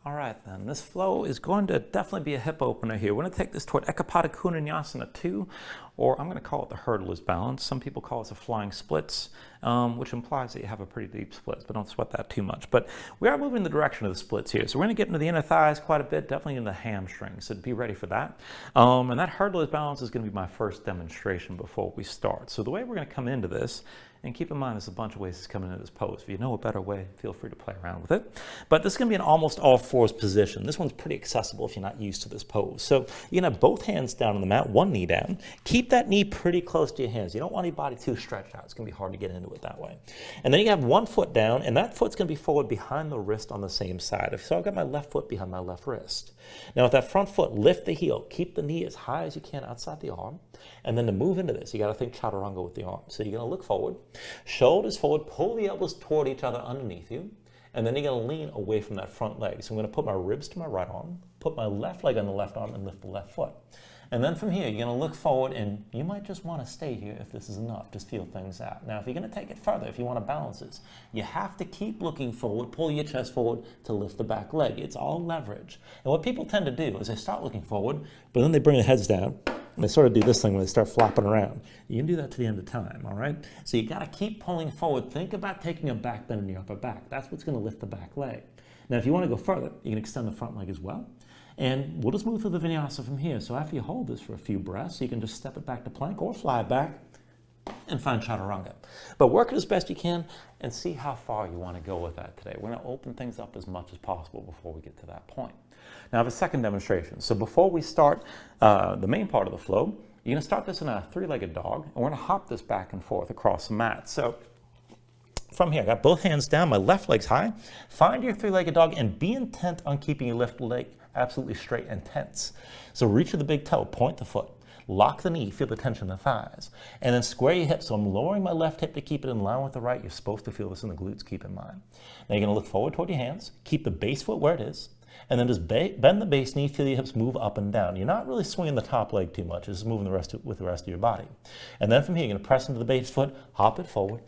All right, then. This flow is going to definitely be a hip opener here. We're going to take this toward EPK2 Vinyasa 2, or I'm going to call it the hurdler's balance. Some people call it the flying splits, which implies that you have a pretty deep split, but don't sweat that too much. But we are moving in the direction of the splits here. So we're going to get into the inner thighs quite a bit, definitely in the hamstrings, so be ready for that. And that hurdler's balance is going to be my first demonstration before we start. So the way we're going to come into this, and keep in mind, there's a bunch of ways to come into this pose. If you know a better way, feel free to play around with it. But this is going to be an almost all fours position. This one's pretty accessible if you're not used to this pose. So you're going to have both hands down on the mat, one knee down. Keep that knee pretty close to your hands. You don't want your body too stretched out. It's going to be hard to get into it that way. And then you have one foot down, and that foot's going to be forward behind the wrist on the same side. So I've got my left foot behind my left wrist. Now with that front foot, lift the heel. Keep the knee as high as you can outside the arm. And then to move into this, you got to think chaturanga with the arm. So you're going to look forward, shoulders forward, pull the elbows toward each other underneath you, and then you're going to lean away from that front leg. So I'm going to put my ribs to my right arm, put my left leg on the left arm, and lift the left foot. And then from here, you're going to look forward, and you might just want to stay here if this is enough. Just feel things out. Now, if you're going to take it further, if you want to balance this, you have to keep looking forward, pull your chest forward to lift the back leg. It's all leverage. And what people tend to do is they start looking forward, but then they bring their heads down, and they sort of do this thing when they start flopping around. You can do that to the end of time, all right? So you got to keep pulling forward. Think about taking a back bend in your upper back. That's what's going to lift the back leg. Now, if you want to go further, you can extend the front leg as well. And we'll just move through the vinyasa from here. So after you hold this for a few breaths, you can just step it back to plank or fly it back and find chaturanga. But work it as best you can and see how far you want to go with that today. We're going to open things up as much as possible before we get to that point. Now I have a second demonstration. So before we start the main part of the flow, you're going to start this in a three-legged dog, and we're going to hop this back and forth across the mat. So from here, I got both hands down, my left leg's high. Find your three-legged dog and be intent on keeping your left leg absolutely straight and tense. So reach with the big toe, point the foot, lock the knee, feel the tension in the thighs, and then square your hips. So I'm lowering my left hip to keep it in line with the right. You're supposed to feel this in the glutes, keep in mind. Now you're going to look forward toward your hands, keep the base foot where it is, and then just bend the base knee, feel your hips move up and down. You're not really swinging the top leg too much, it's just moving with the rest of your body. And then from here, you're going to press into the base foot, hop it forward,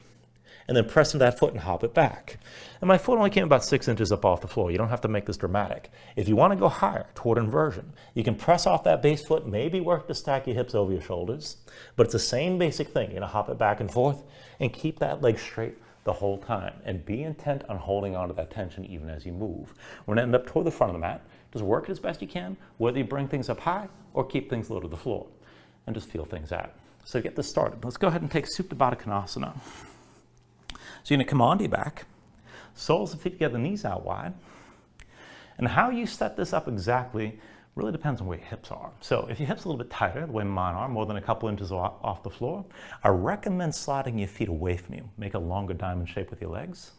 and then press into that foot and hop it back. And my foot only came about 6 inches up off the floor. You don't have to make this dramatic. If you want to go higher toward inversion, you can press off that base foot, maybe work to stack your hips over your shoulders, but it's the same basic thing. You're going to hop it back and forth and keep that leg straight the whole time and be intent on holding on to that tension even as you move. We're going to end up toward the front of the mat. Just work it as best you can, whether you bring things up high or keep things low to the floor, and just feel things out. So to get this started, let's go ahead and take Supta Baddha Konasana. So you're going to come onto your back, soles of feet together, knees out wide. And how you set this up exactly really depends on where your hips are. So if your hips are a little bit tighter, the way mine are, more than a couple inches off the floor, I recommend sliding your feet away from you. Make a longer diamond shape with your legs.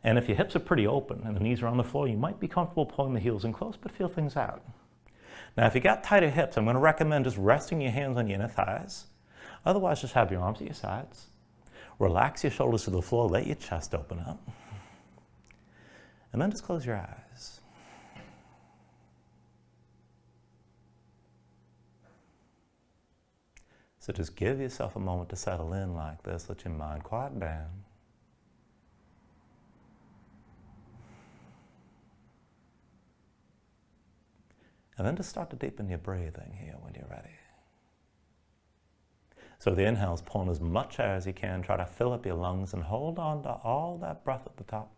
And if your hips are pretty open and the knees are on the floor, you might be comfortable pulling the heels in close, but feel things out. Now, if you got tighter hips, I'm going to recommend just resting your hands on your inner thighs. Otherwise, just have your arms at your sides. Relax your shoulders to the floor, let your chest open up. And then just close your eyes. So just give yourself a moment to settle in like this. Let your mind quiet down. And then just start to deepen your breathing here when you're ready. So the inhale is pulling as much air as you can. Try to fill up your lungs and hold on to all that breath at the top.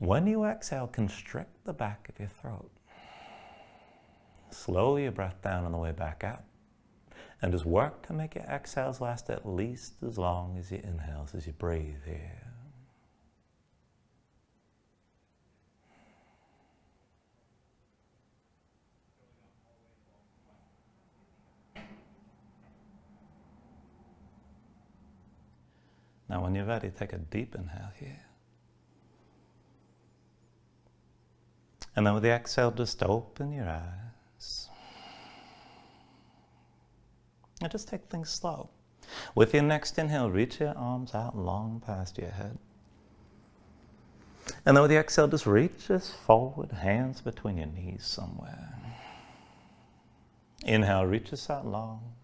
When you exhale, constrict the back of your throat. Slow your breath down on the way back out. And just work to make your exhales last at least as long as your inhales as you breathe here. Now when you're ready, take a deep inhale here. And then with the exhale, just open your eyes. And just take things slow. With your next inhale, reach your arms out long past your head. And then with the exhale, just reach us forward, hands between your knees somewhere. Inhale, reach us out long.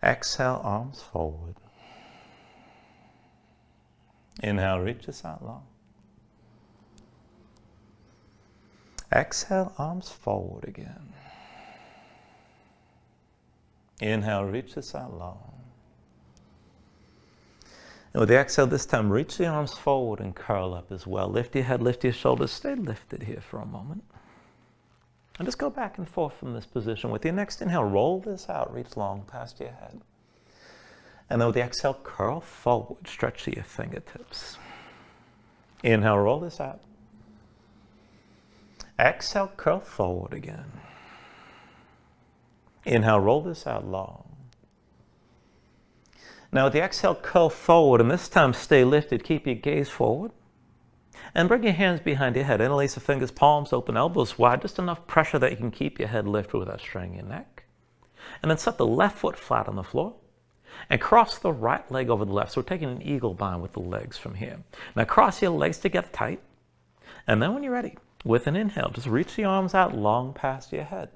Exhale, arms forward. Inhale, reach this out long. Exhale, arms forward again. Inhale, reach this out long. And with the exhale this time, reach the arms forward and curl up as well. Lift your head, lift your shoulders, stay lifted here for a moment. And just go back and forth from this position. With your next inhale, roll this out, reach long past your head. And then with the exhale, curl forward, stretch to your fingertips. Inhale, roll this out. Exhale, curl forward again. Inhale, roll this out long. Now with the exhale, curl forward, and this time stay lifted. Keep your gaze forward. And bring your hands behind your head. Interlace the fingers, palms open, elbows wide. Just enough pressure that you can keep your head lifted without straining your neck. And then set the left foot flat on the floor. And cross the right leg over the left. So we're taking an eagle bind with the legs from here. Now cross your legs together tight. And then when you're ready, with an inhale, just reach the arms out long past your head.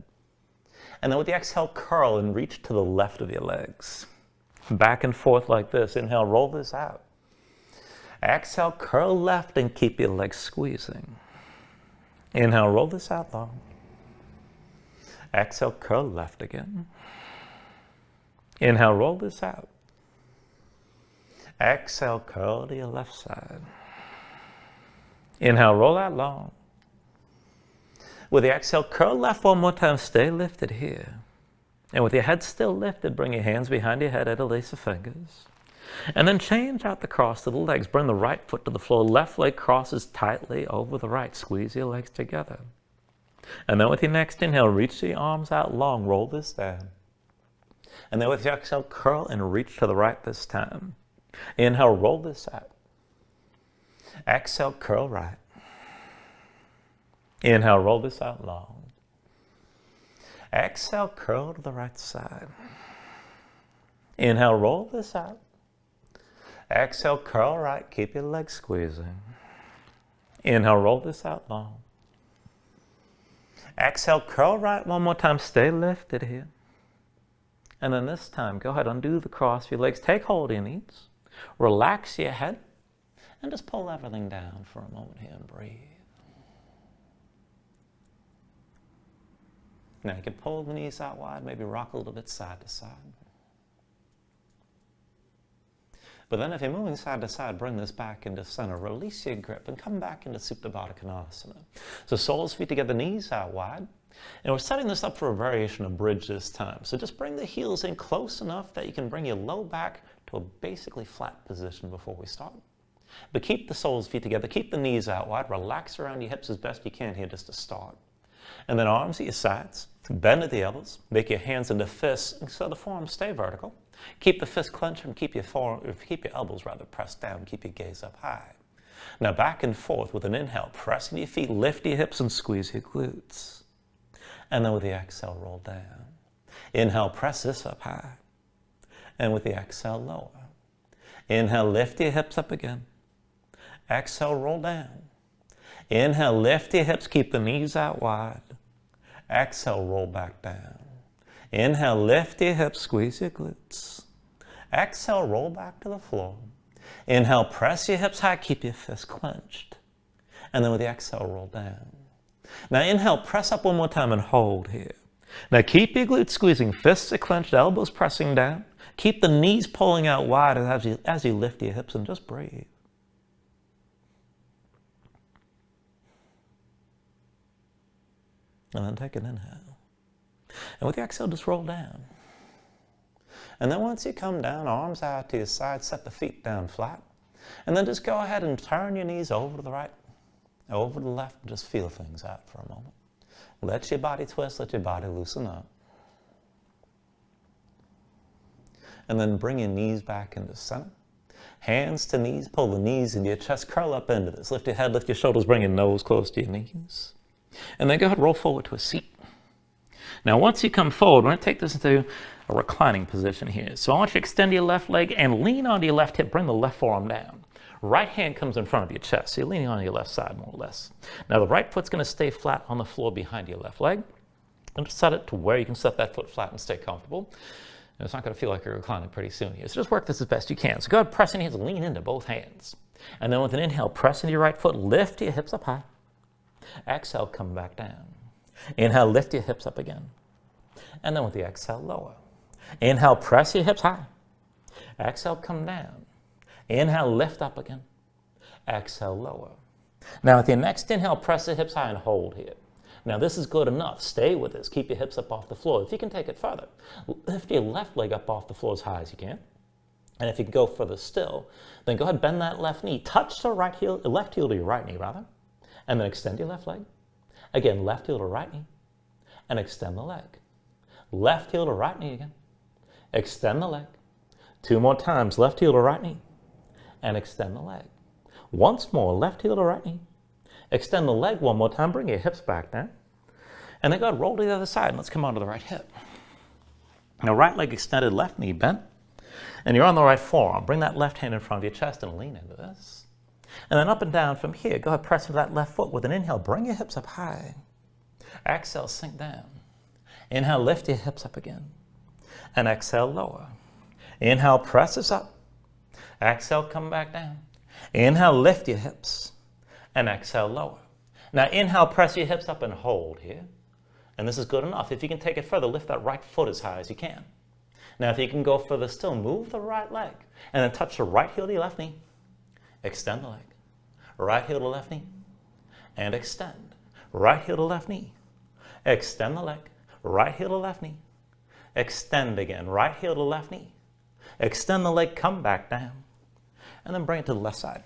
And then with the exhale, curl and reach to the left of your legs. Back and forth like this. Inhale, roll this out. Exhale, curl left and keep your legs squeezing. Inhale, roll this out long. Exhale, curl left again. Inhale, roll this out. Exhale, curl to your left side. Inhale, roll out long. With the exhale, curl left one more time. Stay lifted here. And with your head still lifted, bring your hands behind your head, interlace the fingers. And then change out the cross to the legs. Bring the right foot to the floor. Left leg crosses tightly over the right. Squeeze your legs together. And then with your next inhale, reach the arms out long. Roll this down. And then with your exhale, curl and reach to the right this time. Inhale, roll this out. Exhale, curl right. Inhale, roll this out long. Exhale, curl to the right side. Inhale, roll this out. Exhale, curl right. Keep your legs squeezing. Inhale, roll this out long. Exhale, curl right one more time. Stay lifted here. And then this time, go ahead, undo the cross of your legs. Take hold of your knees. Relax your head. And just pull everything down for a moment here and breathe. Now you can pull the knees out wide, maybe rock a little bit side to side. But then if you're moving side to side, bring this back into center. Release your grip and come back into Supta Baddha Konasana. So soles, feet together, knees out wide. And we're setting this up for a variation of bridge this time. So just bring the heels in close enough that you can bring your low back to a basically flat position before we start. But keep the soles, feet together, keep the knees out wide, relax around your hips as best you can here just to start. And then arms at your sides, bend at the elbows, make your hands into fists, so the forearms stay vertical. Keep the fists clenched and keep your elbows rather pressed down, keep your gaze up high. Now back and forth with an inhale, pressing your feet, lift your hips and squeeze your glutes. And then with the exhale, roll down. Inhale, press this up high. And with the exhale, lower. Inhale, lift your hips up again. Exhale, roll down. Inhale, lift your hips, keep the knees out wide. Exhale, roll back down. Inhale, lift your hips, squeeze your glutes. Exhale, roll back to the floor. Inhale, press your hips high, keep your fists clenched. And then with the exhale, roll down. Now inhale, press up one more time and hold here. Now keep your glutes squeezing, fists are clenched, elbows pressing down. Keep the knees pulling out wide as you lift your hips and just breathe. And then take an inhale. And with the exhale, just roll down. And then once you come down, arms out to your side, set the feet down flat. And then just go ahead and turn your knees over to the right, over to the left, and just feel things out for a moment. Let your body twist, let your body loosen up. And then bring your knees back into center. Hands to knees, pull the knees into your chest, curl up into this. Lift your head, lift your shoulders, bring your nose close to your knees. And then go ahead and roll forward to a seat. Now once you come forward, we're going to take this into a reclining position here. So I want you to extend your left leg and lean onto your left hip, bring the left forearm down. Right hand comes in front of your chest, so you're leaning on your left side more or less. Now the right foot's going to stay flat on the floor behind your left leg. And set it to where you can set that foot flat and stay comfortable. And it's not going to feel like you're reclining pretty soon here. So just work this as best you can. So go ahead, press your hands, lean into both hands. And then with an inhale, press into your right foot, lift your hips up high. Exhale, come back down. Inhale, lift your hips up again. And then with the exhale, lower. Inhale, press your hips high. Exhale, come down. Inhale, lift up again. Exhale, lower. Now with your next inhale, press the hips high and hold here. Now this is good enough. Stay with this. Keep your hips up off the floor. If you can take it further, lift your left leg up off the floor as high as you can. And if you can go further still, then go ahead, bend that left knee. Touch the left heel to your right knee, rather. And then extend your left leg. Again, left heel to right knee. And extend the leg. Left heel to right knee again. Extend the leg. 2 more times, left heel to right knee. And extend the leg. Once more, left heel to right knee. Extend the leg 1 more time. Bring your hips back down. And then go ahead, roll to the other side. And let's come onto the right hip. Now, right leg extended, left knee bent. And you're on the right forearm. Bring that left hand in front of your chest and lean into this. And then up and down from here. Go ahead, press into that left foot. With an inhale, bring your hips up high. Exhale, sink down. Inhale, lift your hips up again. And exhale, lower. Inhale, press this up. Exhale, come back down. Inhale, lift your hips. And exhale, lower. Now inhale, press your hips up and hold here. And this is good enough. If you can take it further, lift that right foot as high as you can. Now if you can go further still, move the right leg. And then touch the right heel to your left knee. Extend the leg. Right heel to left knee. And extend. Right heel to left knee. Extend the leg. Right heel to left knee. Extend again. Right heel to left knee. Extend the leg, come back down. And then bring it to the left side.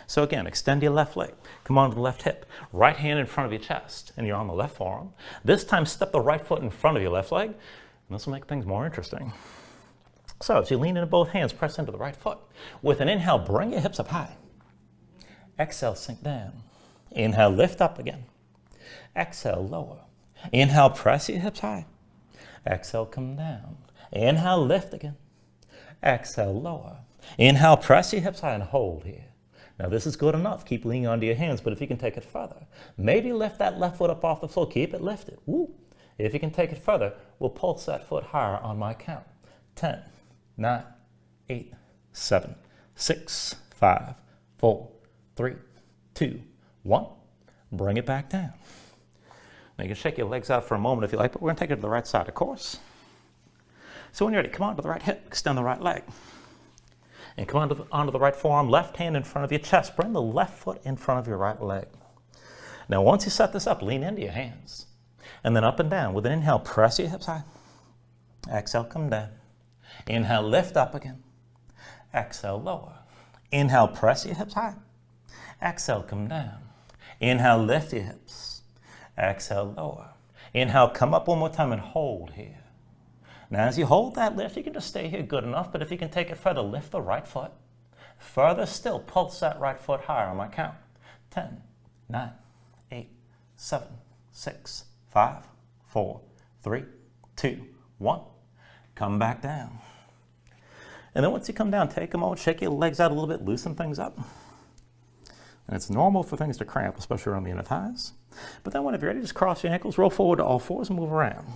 So again, extend your left leg. Come on to the left hip. Right hand in front of your chest. And you're on the left forearm. This time, step the right foot in front of your left leg. And this will make things more interesting. So as you lean into both hands, press into the right foot. With an inhale, bring your hips up high. Exhale, sink down. Inhale, lift up again. Exhale, lower. Inhale, press your hips high. Exhale, come down. Inhale, lift again. Exhale, lower. Inhale, press your hips high and hold here. Now this is good enough. Keep leaning onto your hands, but if you can take it further, maybe lift that left foot up off the floor. Keep it lifted. Woo. If you can take it further, we'll pulse that foot higher on my count. 10, 9, 8, 7, 6, 5, 4, 3, 2, 1. Bring it back down. Now you can shake your legs out for a moment if you like, but we're going to take it to the right side, of course. So when you're ready, come on to the right hip, extend the right leg. And come onto the right forearm, left hand in front of your chest. Bring the left foot in front of your right leg. Now once you set this up, lean into your hands. And then up and down. With an inhale, press your hips high. Exhale, come down. Inhale, lift up again. Exhale, lower. Inhale, press your hips high. Exhale, come down. Inhale, lift your hips. Exhale, lower. Inhale, come up 1 more time and hold here. Now as you hold that lift, you can just stay here good enough, but if you can take it further, lift the right foot. Further still, pulse that right foot higher on my count. 10, 9, 8, 7, 6, 5, 4, 3, 2, 1. Come back down. And then once you come down, take a moment, shake your legs out a little bit, loosen things up. And it's normal for things to cramp, especially around the inner thighs. But then whenever you're ready, just cross your ankles, roll forward to all fours and move around.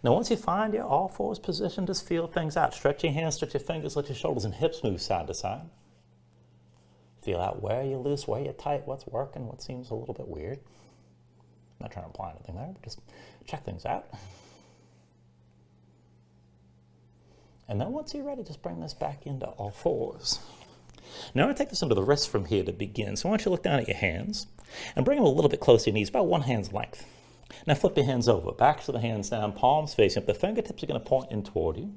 Now once you find your all fours position, just feel things out. Stretch your hands, stretch your fingers, let your shoulders and hips move side to side. Feel out where you're loose, where you're tight, what's working, what seems a little bit weird. I'm not trying to imply anything there, but just check things out. And then once you're ready, just bring this back into all fours. Now I'm going to take this into the wrists from here to begin. So I want you to look down at your hands and bring them a little bit closer to your knees, about 1 hand's length. Now flip your hands over, back to the hands down, palms facing up. The fingertips are going to point in toward you.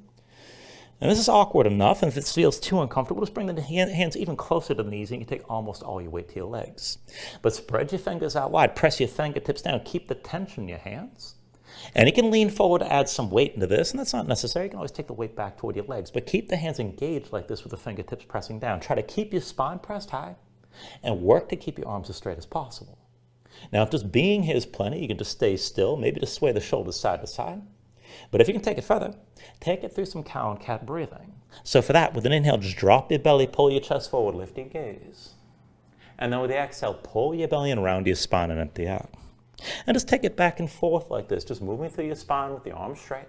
And this is awkward enough, and if it feels too uncomfortable, just bring the hands even closer to the knees, and you can take almost all your weight to your legs. But spread your fingers out wide, press your fingertips down, keep the tension in your hands. And you can lean forward to add some weight into this, and that's not necessary. You can always take the weight back toward your legs, but keep the hands engaged like this with the fingertips pressing down. Try to keep your spine pressed high, and work to keep your arms as straight as possible. Now, if just being here is plenty, you can just stay still, maybe just sway the shoulders side to side. But if you can take it further, take it through some cow and cat breathing. So for that, with an inhale, just drop your belly, pull your chest forward, lift your gaze. And then with the exhale, pull your belly in around your spine and empty out. And just take it back and forth like this, just moving through your spine with the arms straight.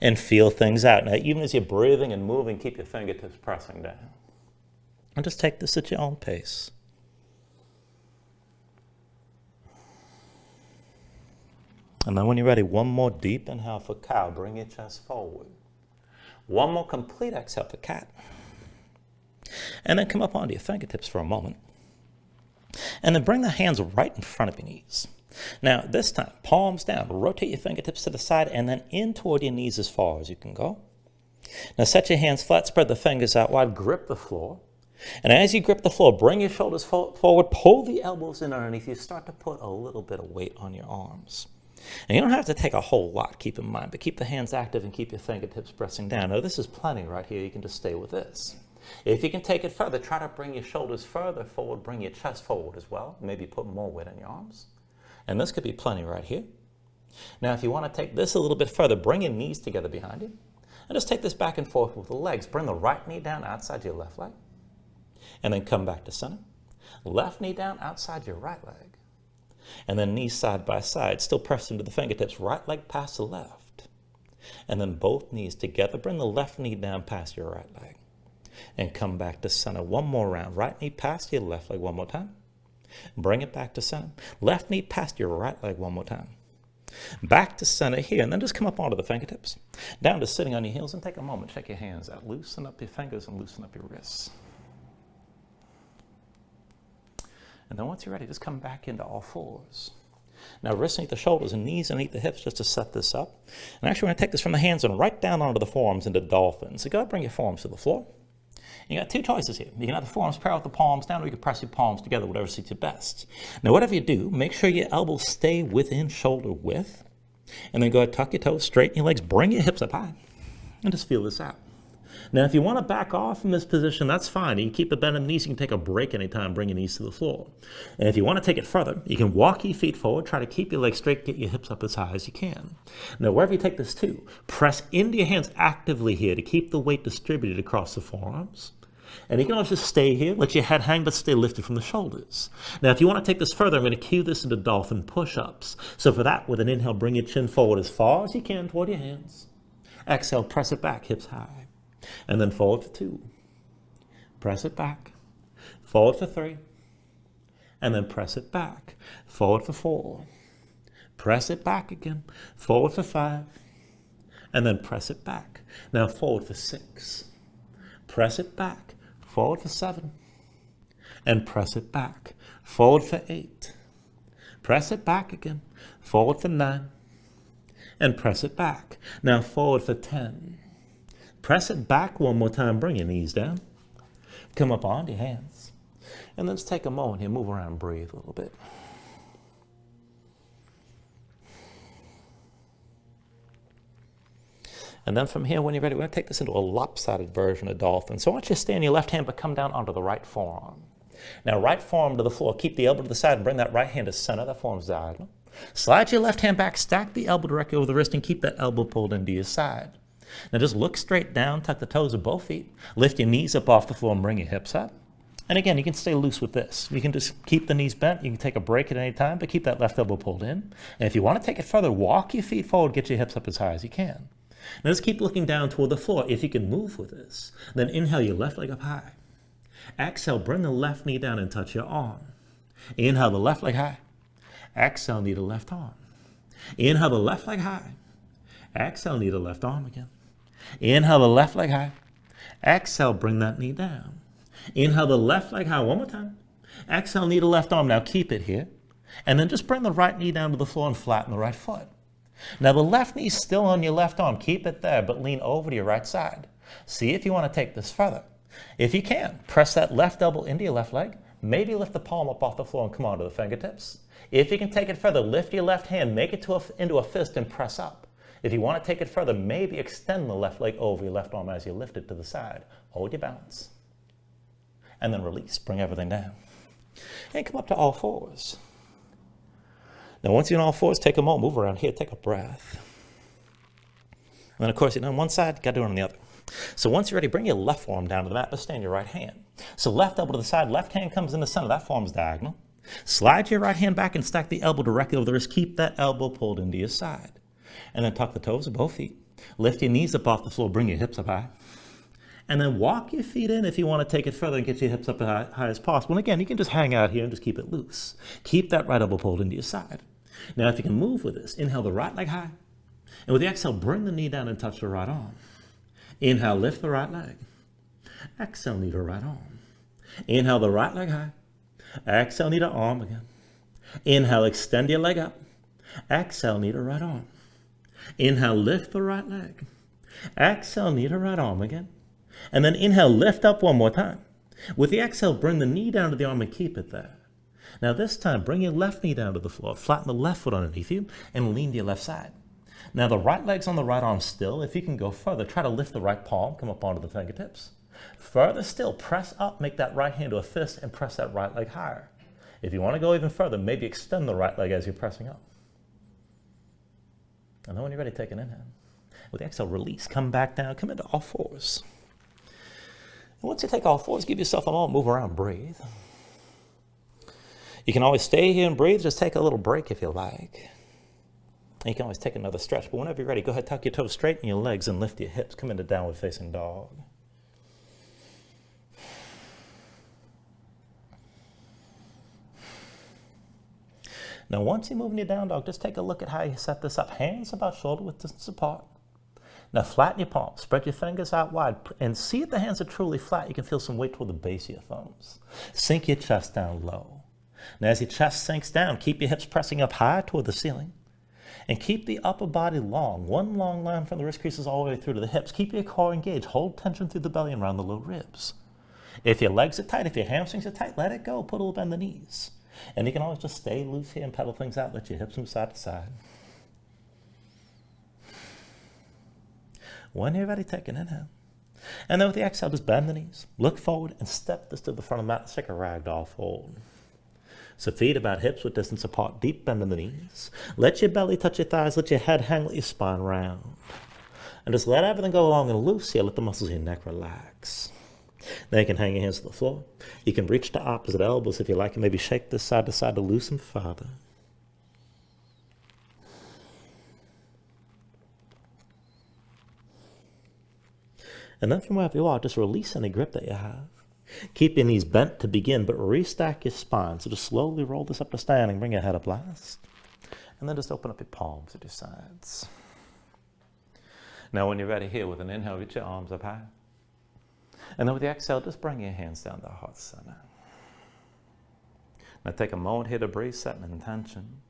and feel things out. Now, even as you're breathing and moving, keep your fingertips pressing down. And just take this at your own pace. And then when you're ready, one more deep inhale for cow. Bring your chest forward. One more complete exhale for cat. And then come up onto your fingertips for a moment. And then bring the hands right in front of your knees. Now, this time, palms down. Rotate your fingertips to the side and then in toward your knees as far as you can go. Now, set your hands flat, spread the fingers out wide, grip the floor. And as you grip the floor, bring your shoulders forward, pull the elbows in underneath you. Start to put a little bit of weight on your arms. And you don't have to take a whole lot, keep in mind, but keep the hands active and keep your fingertips pressing down. Now, this is plenty right here. You can just stay with this. If you can take it further, try to bring your shoulders further forward, bring your chest forward as well. Maybe put more weight on your arms. And this could be plenty right here. Now, if you want to take this a little bit further, bring your knees together behind you. And just take this back and forth with the legs. Bring the right knee down outside your left leg. And then come back to center. Left knee down outside your right leg. And then knees side by side, still pressed into the fingertips, right leg past the left. And then both knees together. Bring the left knee down past your right leg. And come back to center. One more round. Right knee past your left leg one more time. Bring it back to center. Left knee past your right leg one more time. Back to center here, and then just come up onto the fingertips. Down to sitting on your heels, and take a moment. Check your hands out. Loosen up your fingers and loosen up your wrists. And then once you're ready, just come back into all fours. Now, wrists underneath the shoulders and knees underneath the hips just to set this up. And actually, we're going to take this from the hands and right down onto the forearms into dolphin. So go ahead and bring your forearms to the floor. You got two choices here. You can have the forearms parallel with the palms down, or you can press your palms together, whatever suits you best. Now, whatever you do, make sure your elbows stay within shoulder width. And then go ahead, tuck your toes, straighten your legs, bring your hips up high, and just feel this out. Now, if you want to back off from this position, that's fine. You can keep a bend in the knees. You can take a break anytime, bring your knees to the floor. And if you want to take it further, you can walk your feet forward, try to keep your legs straight, get your hips up as high as you can. Now, wherever you take this to, press into your hands actively here to keep the weight distributed across the forearms. And you can also just stay here, let your head hang, but stay lifted from the shoulders. Now, if you want to take this further, I'm going to cue this into dolphin push-ups. So for that, with an inhale, bring your chin forward as far as you can toward your hands. Exhale, press it back, hips high. And then forward for 2. Press it back. Forward for 3. And then press it back. Forward for 4. Press it back again. Forward for 5. And then press it back. Now forward for 6. Press it back. Forward for 7. And press it back. Forward for 8. Press it back again. Forward for 9. And press it back. Now forward for 10. Press it back one more time. Bring your knees down. Come up onto your hands. And then just take a moment here. Move around and breathe a little bit. And then from here, when you're ready, we're going to take this into a lopsided version of dolphin. So I want you to stay on your left hand, but come down onto the right forearm. Now, right forearm to the floor. Keep the elbow to the side and bring that right hand to center. That forearm's diagonal. Slide your left hand back. Stack the elbow directly over the wrist and keep that elbow pulled into your side. Now just look straight down, tuck the toes of both feet, lift your knees up off the floor and bring your hips up. And again, you can stay loose with this. You can just keep the knees bent. You can take a break at any time, but keep that left elbow pulled in. And if you want to take it further, walk your feet forward, get your hips up as high as you can. Now just keep looking down toward the floor. If you can move with this, then inhale your left leg up high. Exhale, bring the left knee down and touch your arm. Inhale the left leg high. Exhale, knee to left arm. Inhale the left leg high. Exhale, knee to left arm again. Inhale the left leg high. Exhale, bring that knee down. Inhale the left leg high one more time. Exhale, knee to left arm. Now keep it here. And then just bring the right knee down to the floor and flatten the right foot. Now the left knee's still on your left arm. Keep it there, but lean over to your right side. See if you want to take this further. If you can, press that left elbow into your left leg. Maybe lift the palm up off the floor and come onto the fingertips. If you can take it further, lift your left hand, make it into a fist and press up. If you want to take it further, maybe extend the left leg over your left arm as you lift it to the side. Hold your balance. And then release. Bring everything down. And come up to all fours. Now, once you're on all fours, take a moment. Move around here. Take a breath. And then, of course, you're on one side. You've got to do it on the other. So once you're ready, bring your left forearm down to the mat, but stay on your right hand. So left elbow to the side. Left hand comes in the center. That forearm's diagonal. Slide your right hand back and stack the elbow directly over the wrist. Keep that elbow pulled into your side. And then tuck the toes of both feet. Lift your knees up off the floor, bring your hips up high. And then walk your feet in if you want to take it further and get your hips up as high as possible. And again, you can just hang out here and just keep it loose. Keep that right elbow pulled into your side. Now, if you can move with this, inhale the right leg high. And with the exhale, bring the knee down and touch the right arm. Inhale, lift the right leg. Exhale, knee to right arm. Inhale the right leg high. Exhale, knee to arm again. Inhale, extend your leg up. Exhale, knee to right arm. Inhale, lift the right leg. Exhale, knee to right arm again. And then inhale, lift up one more time. With the exhale, bring the knee down to the arm and keep it there. Now this time, bring your left knee down to the floor, flatten the left foot underneath you, and lean to your left side. Now the right leg's on the right arm still. If you can go further, try to lift the right palm, come up onto the fingertips. Further still, press up, make that right hand to a fist, and press that right leg higher. If you want to go even further, maybe extend the right leg as you're pressing up. And then when you're ready, take an inhale. With the exhale, release, come back down, come into all fours. And once you take all fours, give yourself a moment, move around, breathe. You can always stay here and breathe, just take a little break if you like. And you can always take another stretch, but whenever you're ready, go ahead, tuck your toes, straighten your legs, and lift your hips. Come into downward facing dog. Now, once you move in your down dog, just take a look at how you set this up. Hands about shoulder width distance apart. Now, flatten your palms, spread your fingers out wide, and see if the hands are truly flat. You can feel some weight toward the base of your thumbs. Sink your chest down low. Now, as your chest sinks down, keep your hips pressing up high toward the ceiling. And keep the upper body long. One long line from the wrist creases all the way through to the hips. Keep your core engaged. Hold tension through the belly and around the low ribs. If your legs are tight, if your hamstrings are tight, let it go. Put a little bend in the knees. And you can always just stay loose here and pedal things out. Let your hips move side to side. When you're ready, take an inhale. And then with the exhale, just bend the knees. Look forward and step this to the front of the mat. Let's take a ragdoll fold. So feet about hips with distance apart, deep bend in the knees. Let your belly touch your thighs, let your head hang, let your spine round. And just let everything go along and loose here, let the muscles of your neck relax. Then you can hang your hands to the floor. You can reach to opposite elbows if you like, and maybe shake this side to side to loosen further. And then from wherever you are, just release any grip that you have. Keep your knees bent to begin, but restack your spine. So just slowly roll this up to standing. Bring your head up last. And then just open up your palms at your sides. Now when you're ready here, with an inhale, reach your arms up high. And then with the exhale, just bring your hands down to heart center. Now take a moment here to breathe, set an intention.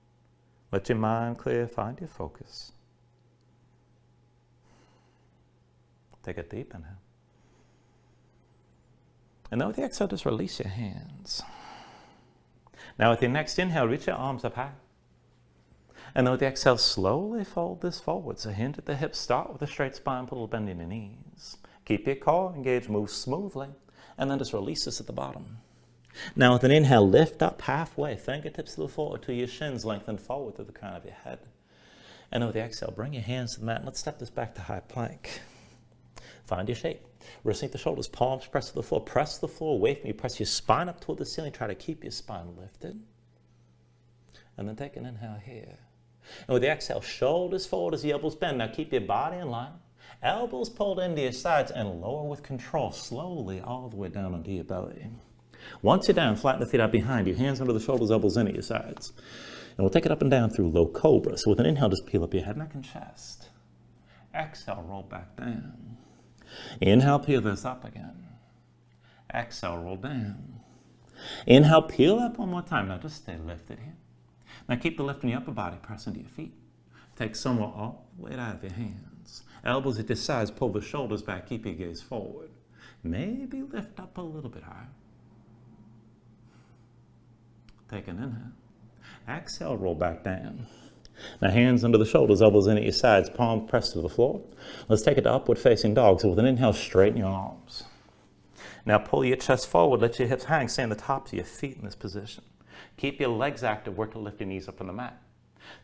Let your mind clear, find your focus. Take a deep inhale. And then with the exhale, just release your hands. Now with your next inhale, reach your arms up high. And then with the exhale, slowly fold this forward. So hinge at the hips, start with a straight spine, put a little bend in your knees. Keep your core engaged, move smoothly, and then just release this at the bottom. Now with an inhale, lift up halfway, fingertips to the floor to your shins, lengthen forward to the crown of your head. And then with the exhale, bring your hands to the mat, and let's step this back to high plank. Find your shape. Wrists the shoulders, palms press to the floor. Press the floor away from you. Press your spine up toward the ceiling. Try to keep your spine lifted. And then take an inhale here. And with the exhale, shoulders forward as the elbows bend. Now keep your body in line. Elbows pulled into your sides and lower with control, slowly all the way down onto your belly. Once you're down, flatten the feet out behind you. Hands under the shoulders, elbows in at your sides. And we'll take it up and down through low cobra. So with an inhale, just peel up your head, neck, and chest. Exhale, roll back down. Inhale, peel this up again. Exhale, roll down. Inhale, peel up one more time. Now just stay lifted here. Now keep the lift in your upper body, press into your feet. Take somewhere all the way out of your hands. Elbows at your sides, pull the shoulders back, keep your gaze forward. Maybe lift up a little bit higher. Take an inhale. Exhale, roll back down. Now hands under the shoulders, elbows in at your sides, palms pressed to the floor. Let's take it to upward facing dog. So with an inhale, straighten your arms. Now pull your chest forward, let your hips hang, stay on the tops of your feet in this position. Keep your legs active, work to lift your knees up from the mat.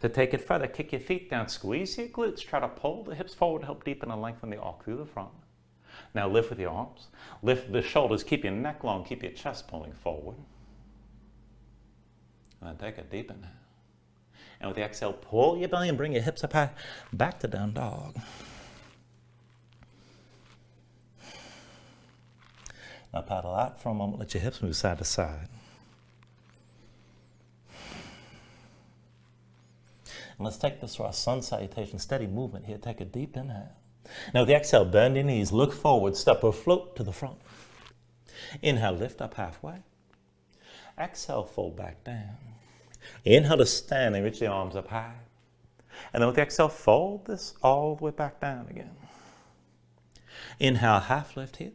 To take it further, kick your feet down, squeeze your glutes, try to pull the hips forward to help deepen and lengthen the arc through the front. Now lift with your arms, lift the shoulders, keep your neck long, keep your chest pulling forward. And then take a deep inhale. And with the exhale, pull your belly and bring your hips up high, back to down dog. Now paddle out for a moment, let your hips move side to side. And let's take this for our sun salutation, steady movement here. Take a deep inhale. Now with the exhale, bend your knees, look forward, step or float to the front. Inhale, lift up halfway. Exhale, fold back down. Inhale to stand and reach the arms up high. And then with the exhale, fold this all the way back down again. Inhale, half lift here.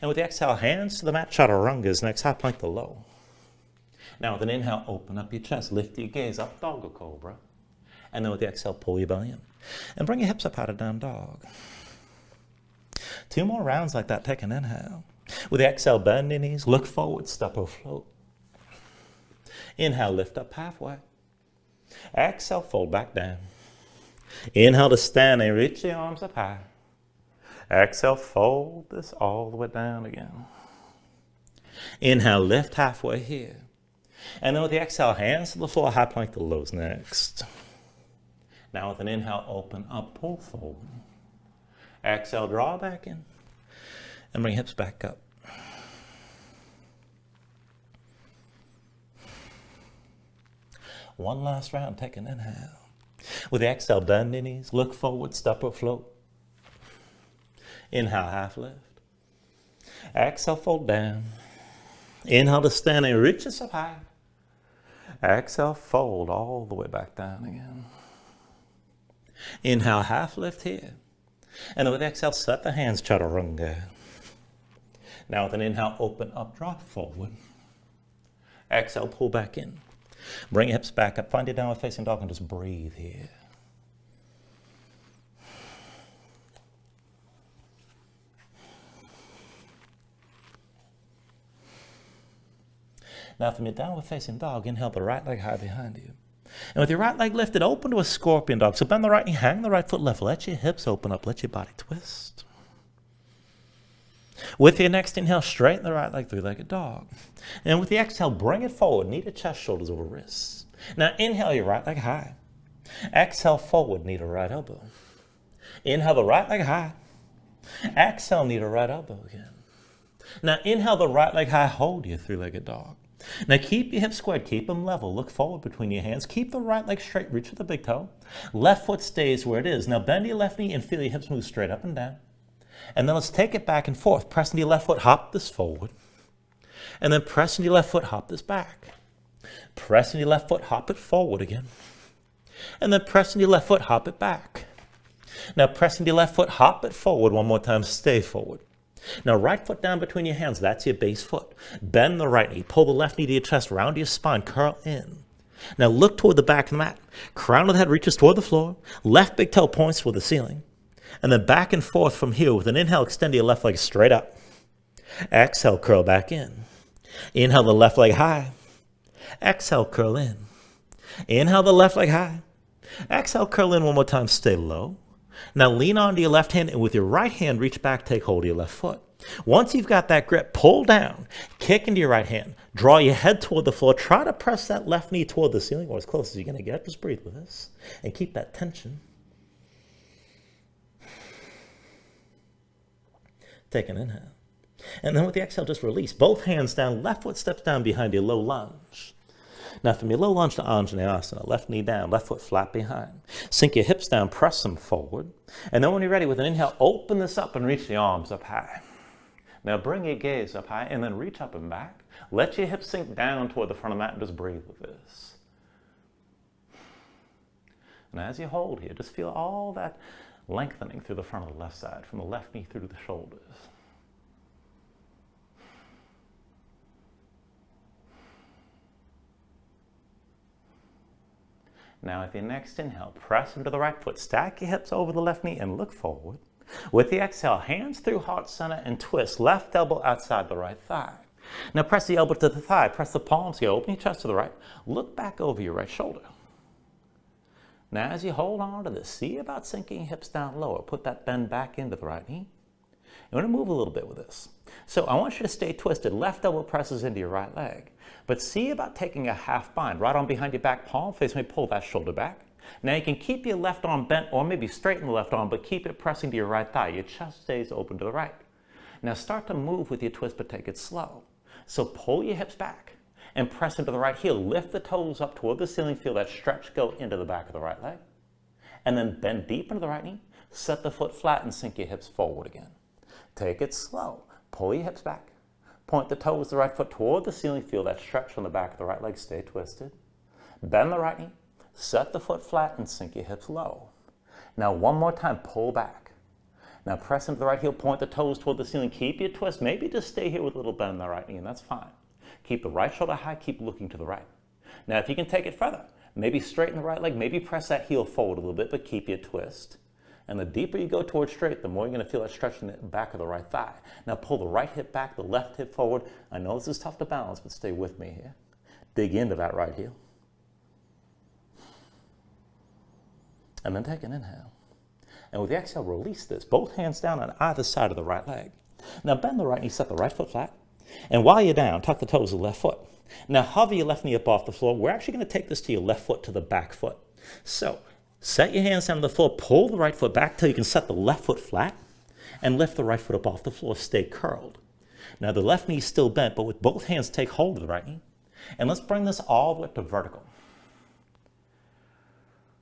And with the exhale, hands to the mat, chaturangas, next high plank to low. Now with an inhale, open up your chest, lift your gaze up, dog or cobra. And then with the exhale, pull your belly in. And bring your hips up out of down dog. 2 more rounds like that, take an inhale. With the exhale, bend your knees, look forward, step or float. Inhale, lift up halfway. Exhale, fold back down. Inhale to stand and reach the arms up high. Exhale, fold this all the way down again. Inhale, lift halfway here. And then with the exhale, hands to the floor, high plank to lows next. Now with an inhale, open up, pull forward. Exhale, draw back in. And bring hips back up. One last round, take an inhale. With the exhale, bend your knees, look forward, step or float. Inhale, half lift. Exhale, fold down. Inhale to stand and reach us up high. Exhale, fold all the way back down again. Inhale, half lift here. And then with exhale, set the hands, chaturanga. Now with an inhale, open up, drop forward. Exhale, pull back in. Bring your hips back up, find your downward facing dog and just breathe here. Now from your downward facing dog, inhale the right leg high behind you. And with your right leg lifted, open to a scorpion dog. So bend the right knee, hang the right foot left. Let your hips open up, let your body twist. With your next inhale, straighten the right leg, three-legged dog. And with the exhale, bring it forward, knee to chest, shoulders over wrists. Now inhale your right leg high. Exhale forward, knee to right elbow. Inhale the right leg high. Exhale, knee to right elbow again. Now inhale the right leg high, hold your three-legged dog. Now keep your hips squared, keep them level, look forward between your hands, keep the right leg straight, reach with the big toe. Left foot stays where it is. Now bend your left knee and feel your hips move straight up and down. And then let's take it back and forth. Press into your left foot, hop this forward. And then press into your left foot, hop this back. Press into your left foot, hop it forward again. And then press into your left foot, hop it back. Now press into your left foot, hop it forward one more time, stay forward. Now right foot down between your hands, that's your base foot. Bend the right knee, pull the left knee to your chest, round your spine, curl in. Now look toward the back of the mat. Crown of the head reaches toward the floor. Left big toe points toward the ceiling. And then back and forth from here with an inhale, extend your left leg straight up. Exhale, curl back in. Inhale the left leg high. Exhale, curl in. Inhale the left leg high. Exhale, curl in one more time, stay low. Now lean onto your left hand and with your right hand, reach back, take hold of your left foot. Once you've got that grip, pull down, kick into your right hand, draw your head toward the floor, try to press that left knee toward the ceiling or as close as you're going to get. Just breathe with this and keep that tension. Take an inhale. And then with the exhale, just release. Both hands down, left foot steps down behind your low lunge. Now from your low lunge to Anjaneyasana, left knee down, left foot flat behind. Sink your hips down, press them forward. And then when you're ready, with an inhale, open this up and reach the arms up high. Now bring your gaze up high and then reach up and back. Let your hips sink down toward the front of the mat and just breathe with this. And as you hold here, just feel all that lengthening through the front of the left side, from the left knee through to the shoulders. Now with your next inhale, press into the right foot, stack your hips over the left knee and look forward. With the exhale, hands through heart center and twist, left elbow outside the right thigh. Now press the elbow to the thigh, press the palms here, open your chest to the right, look back over your right shoulder. Now as you hold on to this, see about sinking hips down lower, put that bend back into the right knee. You want to move a little bit with this. So I want you to stay twisted, left elbow presses into your right leg. But see about taking a half bind, right arm behind your back palm, face may pull that shoulder back. Now you can keep your left arm bent or maybe straighten the left arm, but keep it pressing to your right thigh. Your chest stays open to the right. Now start to move with your twist, but take it slow. So pull your hips back and press into the right heel. Lift the toes up toward the ceiling. Feel that stretch go into the back of the right leg. And then bend deep into the right knee. Set the foot flat and sink your hips forward again. Take it slow. Pull your hips back. Point the toes of the right foot toward the ceiling. Feel that stretch on the back of the right leg. Stay twisted. Bend the right knee. Set the foot flat and sink your hips low. Now one more time, pull back. Now press into the right heel, point the toes toward the ceiling. Keep your twist. Maybe just stay here with a little bend in the right knee, and that's fine. Keep the right shoulder high, keep looking to the right. Now if you can take it further, maybe straighten the right leg, maybe press that heel forward a little bit, but keep your twist. And the deeper you go towards straight, the more you're going to feel that stretch in the back of the right thigh. Now pull the right hip back, the left hip forward. I know this is tough to balance, but stay with me here. Dig into that right heel. And then take an inhale. And with the exhale, release this. Both hands down on either side of the right leg. Now bend the right knee, set the right foot flat. And while you're down, tuck the toes of the left foot. Now hover your left knee up off the floor. We're actually going to take this to your left foot to the back foot. So set your hands down on the floor. Pull the right foot back till you can set the left foot flat. And lift the right foot up off the floor. Stay curled. Now the left knee is still bent, but with both hands, take hold of the right knee. And let's bring this all the way up to vertical.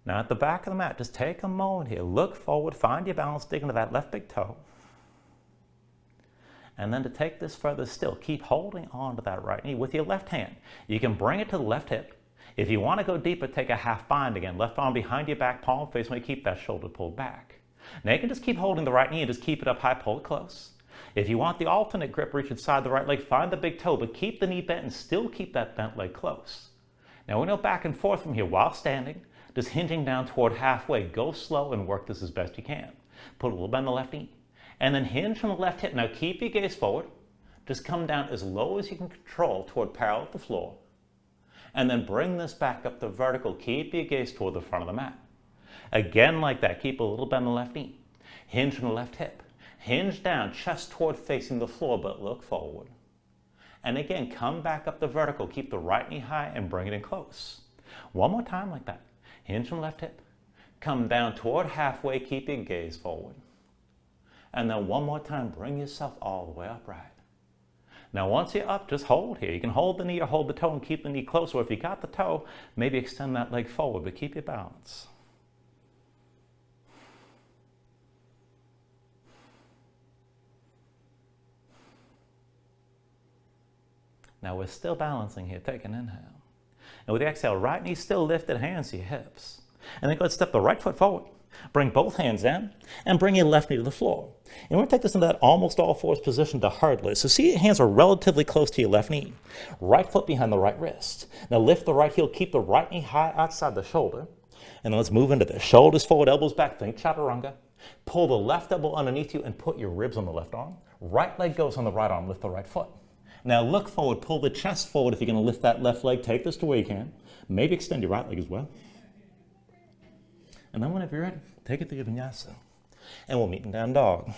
Now at the back of the mat, just take a moment here. Look forward, find your balance, dig into that left big toe. And then to take this further still, keep holding on to that right knee with your left hand. You can bring it to the left hip. If you want to go deeper, take a half bind again. Left arm behind your back, palm face when you keep that shoulder pulled back. Now you can just keep holding the right knee and just keep it up high, pull it close. If you want the alternate grip, reach inside the right leg, find the big toe, but keep the knee bent and still keep that bent leg close. Now we go back and forth from here while standing. Just hinging down toward halfway. Go slow and work this as best you can. Put a little bend in the left knee. And then hinge from the left hip. Now keep your gaze forward. Just come down as low as you can control toward parallel with the floor. And then bring this back up to vertical. Keep your gaze toward the front of the mat. Again like that. Keep a little bend in the left knee. Hinge from the left hip. Hinge down, chest toward facing the floor, but look forward. And again, come back up to vertical. Keep the right knee high and bring it in close. One more time like that. Hinge from left hip. Come down toward halfway, keep your gaze forward. And then one more time, bring yourself all the way upright. Now once you're up, just hold here. You can hold the knee or hold the toe and keep the knee close. Or if you got the toe, maybe extend that leg forward, but keep your balance. Now we're still balancing here. Take an inhale. And with the exhale, right knee still lifted, hands to your hips. And then go ahead and step the right foot forward. Bring both hands down and bring your left knee to the floor. And we're going to take this into that almost all fours position to hard lift. So see your hands are relatively close to your left knee. Right foot behind the right wrist. Now lift the right heel, keep the right knee high outside the shoulder. And then let's move into this. Shoulders forward, elbows back, think chaturanga. Pull the left elbow underneath you and put your ribs on the left arm. Right leg goes on the right arm, lift the right foot. Now look forward, pull the chest forward if you're going to lift that left leg. Take this to where you can. Maybe extend your right leg as well. And then whenever you're ready, take it to your Vinyasa. And we'll meet in down dog.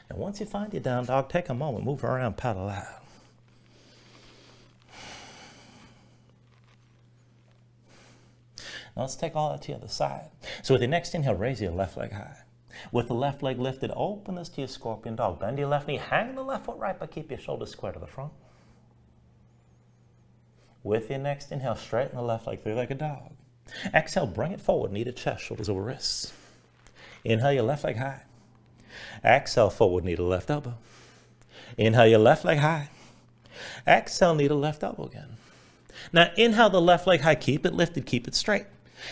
And once you find your down dog, take a moment, move around, paddle out. Now let's take all that to the other side. So with your next inhale, raise your left leg high. With the left leg lifted, open this to your scorpion dog. Bend your left knee, hang the left foot right, but keep your shoulders square to the front. With your next inhale, straighten the left leg, three-legged dog. Exhale, bring it forward, knee to chest, shoulders over wrists. Inhale your left leg high. Exhale, forward, knee to left elbow. Inhale your left leg high. Exhale, knee to left elbow again. Now inhale the left leg high, keep it lifted, keep it straight.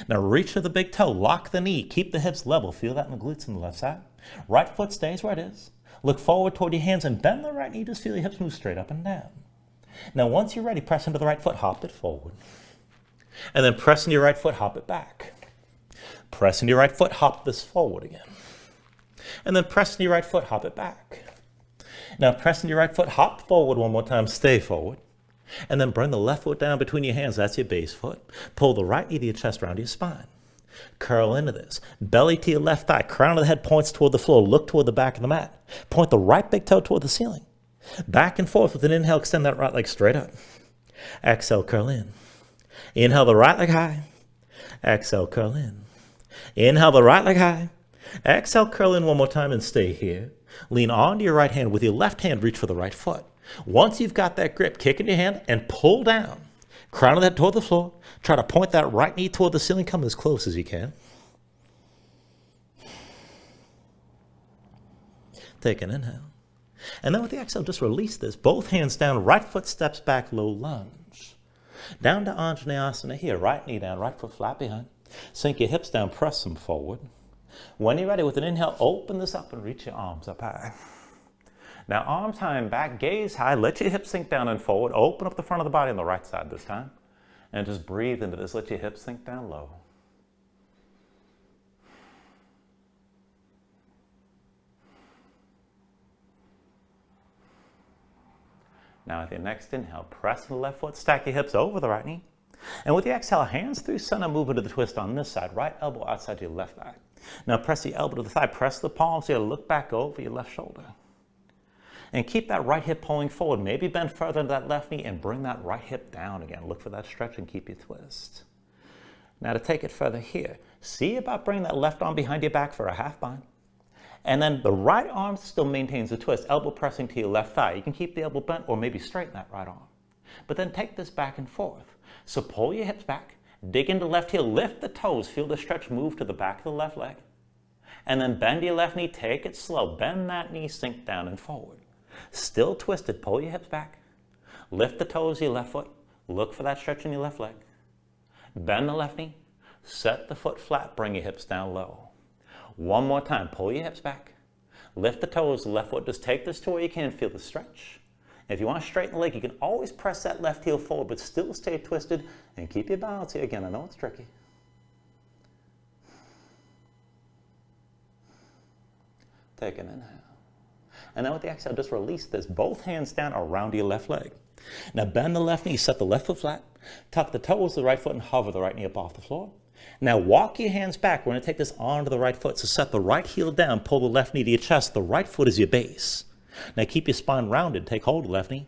Now reach for the big toe, lock the knee, keep the hips level. Feel that in the glutes on the left side. Right foot stays where it is. Look forward toward your hands and bend the right knee. Just feel your hips move straight up and down. Now once you're ready, press into the right foot, hop it forward. And then press into your right foot, hop it back. Press into your right foot, hop this forward again. And then press into your right foot, hop it back. Now press into your right foot, hop forward one more time, stay forward. And then bring the left foot down between your hands. That's your base foot. Pull the right knee to your chest, round your spine. Curl into this. Belly to your left thigh. Crown of the head points toward the floor. Look toward the back of the mat. Point the right big toe toward the ceiling. Back and forth with an inhale, extend that right leg straight up. Exhale, curl in. Inhale the right leg high. Exhale, curl in. Inhale the right leg high. Exhale, curl in one more time and stay here. Lean onto your right hand. With your left hand, reach for the right foot. Once you've got that grip, kick in your hand and pull down. Crown of that toward the floor. Try to point that right knee toward the ceiling. Come as close as you can. Take an inhale. And then with the exhale, just release this. Both hands down, right foot steps back, low lunge. Down to Anjaneyasana here. Right knee down, right foot flat behind. Sink your hips down, press them forward. When you're ready, with an inhale, open this up and reach your arms up high. Now, arms high and back, gaze high. Let your hips sink down and forward. Open up the front of the body on the right side this time. And just breathe into this. Let your hips sink down low. Now, with your next inhale, press the left foot, stack your hips over the right knee. And with the exhale, hands through center, move into the twist on this side. Right elbow outside your left thigh. Now, press the elbow to the thigh. Press the palms here. Look back over your left shoulder. And keep that right hip pulling forward. Maybe bend further into that left knee and bring that right hip down again. Look for that stretch and keep your twist. Now, to take it further here, see about bringing that left arm behind your back for a half bind. And then the right arm still maintains the twist, elbow pressing to your left thigh. You can keep the elbow bent or maybe straighten that right arm. But then take this back and forth. So pull your hips back, dig into left heel, lift the toes, feel the stretch move to the back of the left leg. And then bend your left knee, take it slow. Bend that knee, sink down and forward. Still twisted, pull your hips back. Lift the toes of your left foot. Look for that stretch in your left leg. Bend the left knee. Set the foot flat, bring your hips down low. One more time, pull your hips back. Lift the toes of the left foot. Just take this to where you can, feel the stretch. If you want to straighten the leg, you can always press that left heel forward, but still stay twisted and keep your balance here. Again, I know it's tricky. Take an inhale. And then with the exhale, just release this. Both hands down around your left leg. Now bend the left knee, set the left foot flat, tuck the toes of the right foot and hover the right knee up off the floor. Now walk your hands back. We're going to take this onto the right foot. So set the right heel down, pull the left knee to your chest. The right foot is your base. Now keep your spine rounded. Take hold of the left knee.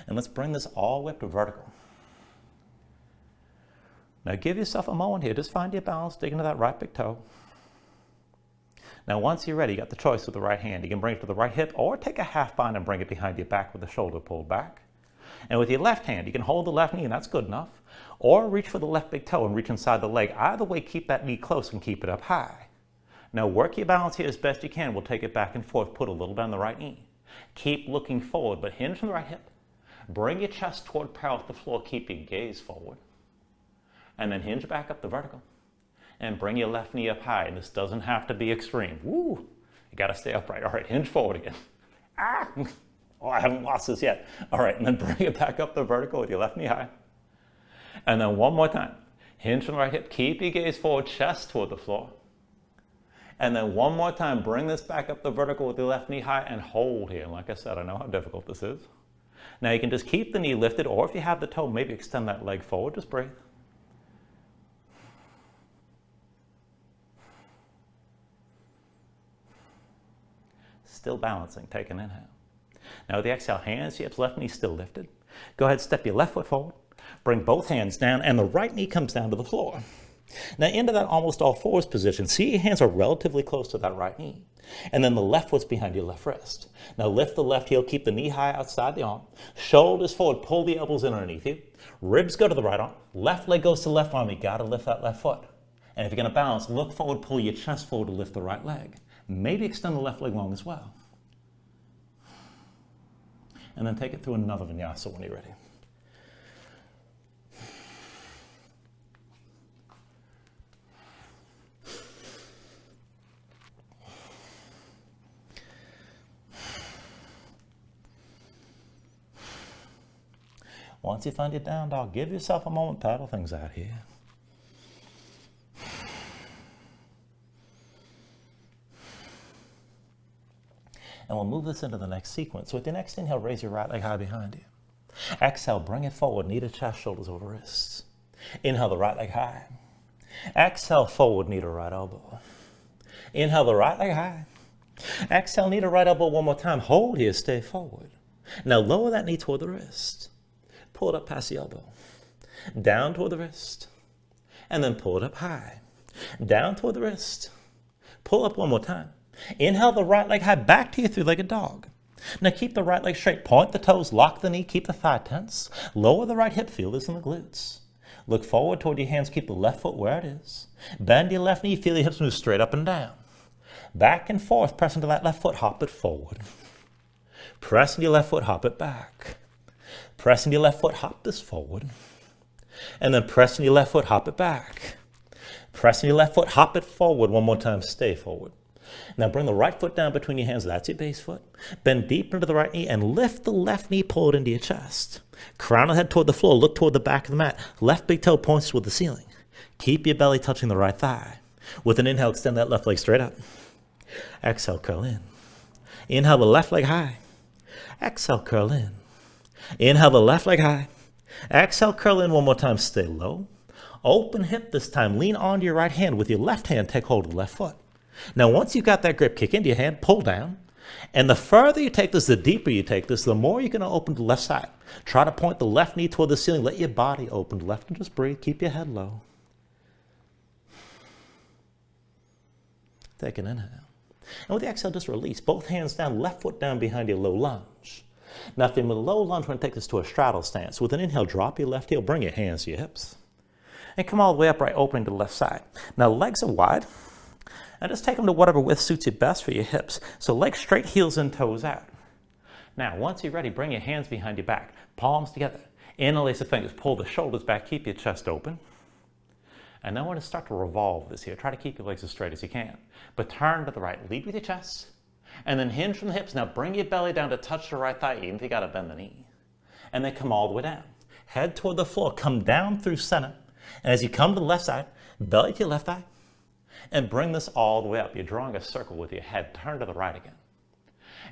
And let's bring this all the way up to vertical. Now give yourself a moment here. Just find your balance. Dig into that right big toe. Now, once you're ready, you got the choice with the right hand. You can bring it to the right hip or take a half bind and bring it behind your back with the shoulder pulled back. And with your left hand, you can hold the left knee, and that's good enough. Or reach for the left big toe and reach inside the leg. Either way, keep that knee close and keep it up high. Now, work your balance here as best you can. We'll take it back and forth. Put a little bit on the right knee. Keep looking forward, but hinge from the right hip. Bring your chest toward parallel with the floor. Keep your gaze forward. And then hinge back up the vertical. And bring your left knee up high. And this doesn't have to be extreme. Woo! You got to stay upright. All right, hinge forward again. Ah! Oh, I haven't lost this yet. All right, and then bring it back up the vertical with your left knee high. And then one more time. Hinge from the right hip. Keep your gaze forward, chest toward the floor. And then one more time, bring this back up the vertical with your left knee high and hold here. And like I said, I know how difficult this is. Now you can just keep the knee lifted, or if you have the toe, maybe extend that leg forward. Just breathe. Still balancing. Take an inhale. Now with the exhale, hands, hips, left knee still lifted. Go ahead, step your left foot forward. Bring both hands down, and the right knee comes down to the floor. Now into that almost all fours position. See, your hands are relatively close to that right knee. And then the left foot's behind your left wrist. Now lift the left heel, keep the knee high outside the arm. Shoulders forward, pull the elbows in underneath you. Ribs go to the right arm. Left leg goes to the left arm. You got to lift that left foot. And if you're going to balance, look forward, pull your chest forward to lift the right leg. Maybe extend the left leg long as well. And then take it through another vinyasa when you're ready. Once you find your down dog, give yourself a moment, paddle things out here. And we'll move this into the next sequence. So with your next inhale, raise your right leg high behind you. Exhale, bring it forward, knee to chest, shoulders over wrists. Inhale the right leg high. Exhale, forward, knee to right elbow. Inhale the right leg high. Exhale, knee to right elbow one more time. Hold here, stay forward. Now lower that knee toward the wrist. Pull it up past the elbow. Down toward the wrist. And then pull it up high. Down toward the wrist. Pull up one more time. Inhale the right leg high back to your three-legged dog. Now keep the right leg straight. Point the toes, lock the knee, keep the thigh tense. Lower the right hip, feel this in the glutes. Look forward toward your hands, keep the left foot where it is. Bend your left knee, feel your hips move straight up and down. Back and forth, press into that left foot, hop it forward. Press into your left foot, hop it back. Press into your left foot, hop this forward. And then press into your left foot, hop it back. Press into your left foot, hop it forward. One more time, stay forward. Now bring the right foot down between your hands, that's your base foot. Bend deep into the right knee and lift the left knee, pull it into your chest. Crown the head toward the floor, look toward the back of the mat. Left big toe points toward the ceiling. Keep your belly touching the right thigh. With an inhale, extend that left leg straight up. Exhale, curl in. Inhale the left leg high. Exhale, curl in. Inhale the left leg high. Exhale, curl in one more time, stay low. Open hip this time, lean onto your right hand. With your left hand, take hold of the left foot. Now once you've got that grip, kick into your hand, pull down. And the further you take this, the deeper you take this, the more you're going to open to the left side. Try to point the left knee toward the ceiling. Let your body open to the left and just breathe. Keep your head low. Take an inhale. And with the exhale, just release. Both hands down, left foot down behind your low lunge. Now if you're in a low lunge, we're going to take this to a straddle stance. With an inhale, drop your left heel, bring your hands to your hips. And come all the way upright, opening to the left side. Now legs are wide. And just take them to whatever width suits you best for your hips. So legs straight, heels in, toes out. Now, once you're ready, bring your hands behind your back, palms together. Interlace the fingers, pull the shoulders back, keep your chest open. And then we're going to start to revolve this here. Try to keep your legs as straight as you can. But turn to the right, lead with your chest. And then hinge from the hips. Now bring your belly down to touch the right thigh, even if you got to bend the knee. And then come all the way down. Head toward the floor, come down through center. And as you come to the left side, belly to your left thigh. And bring this all the way up. You're drawing a circle with your head. Turn to the right again.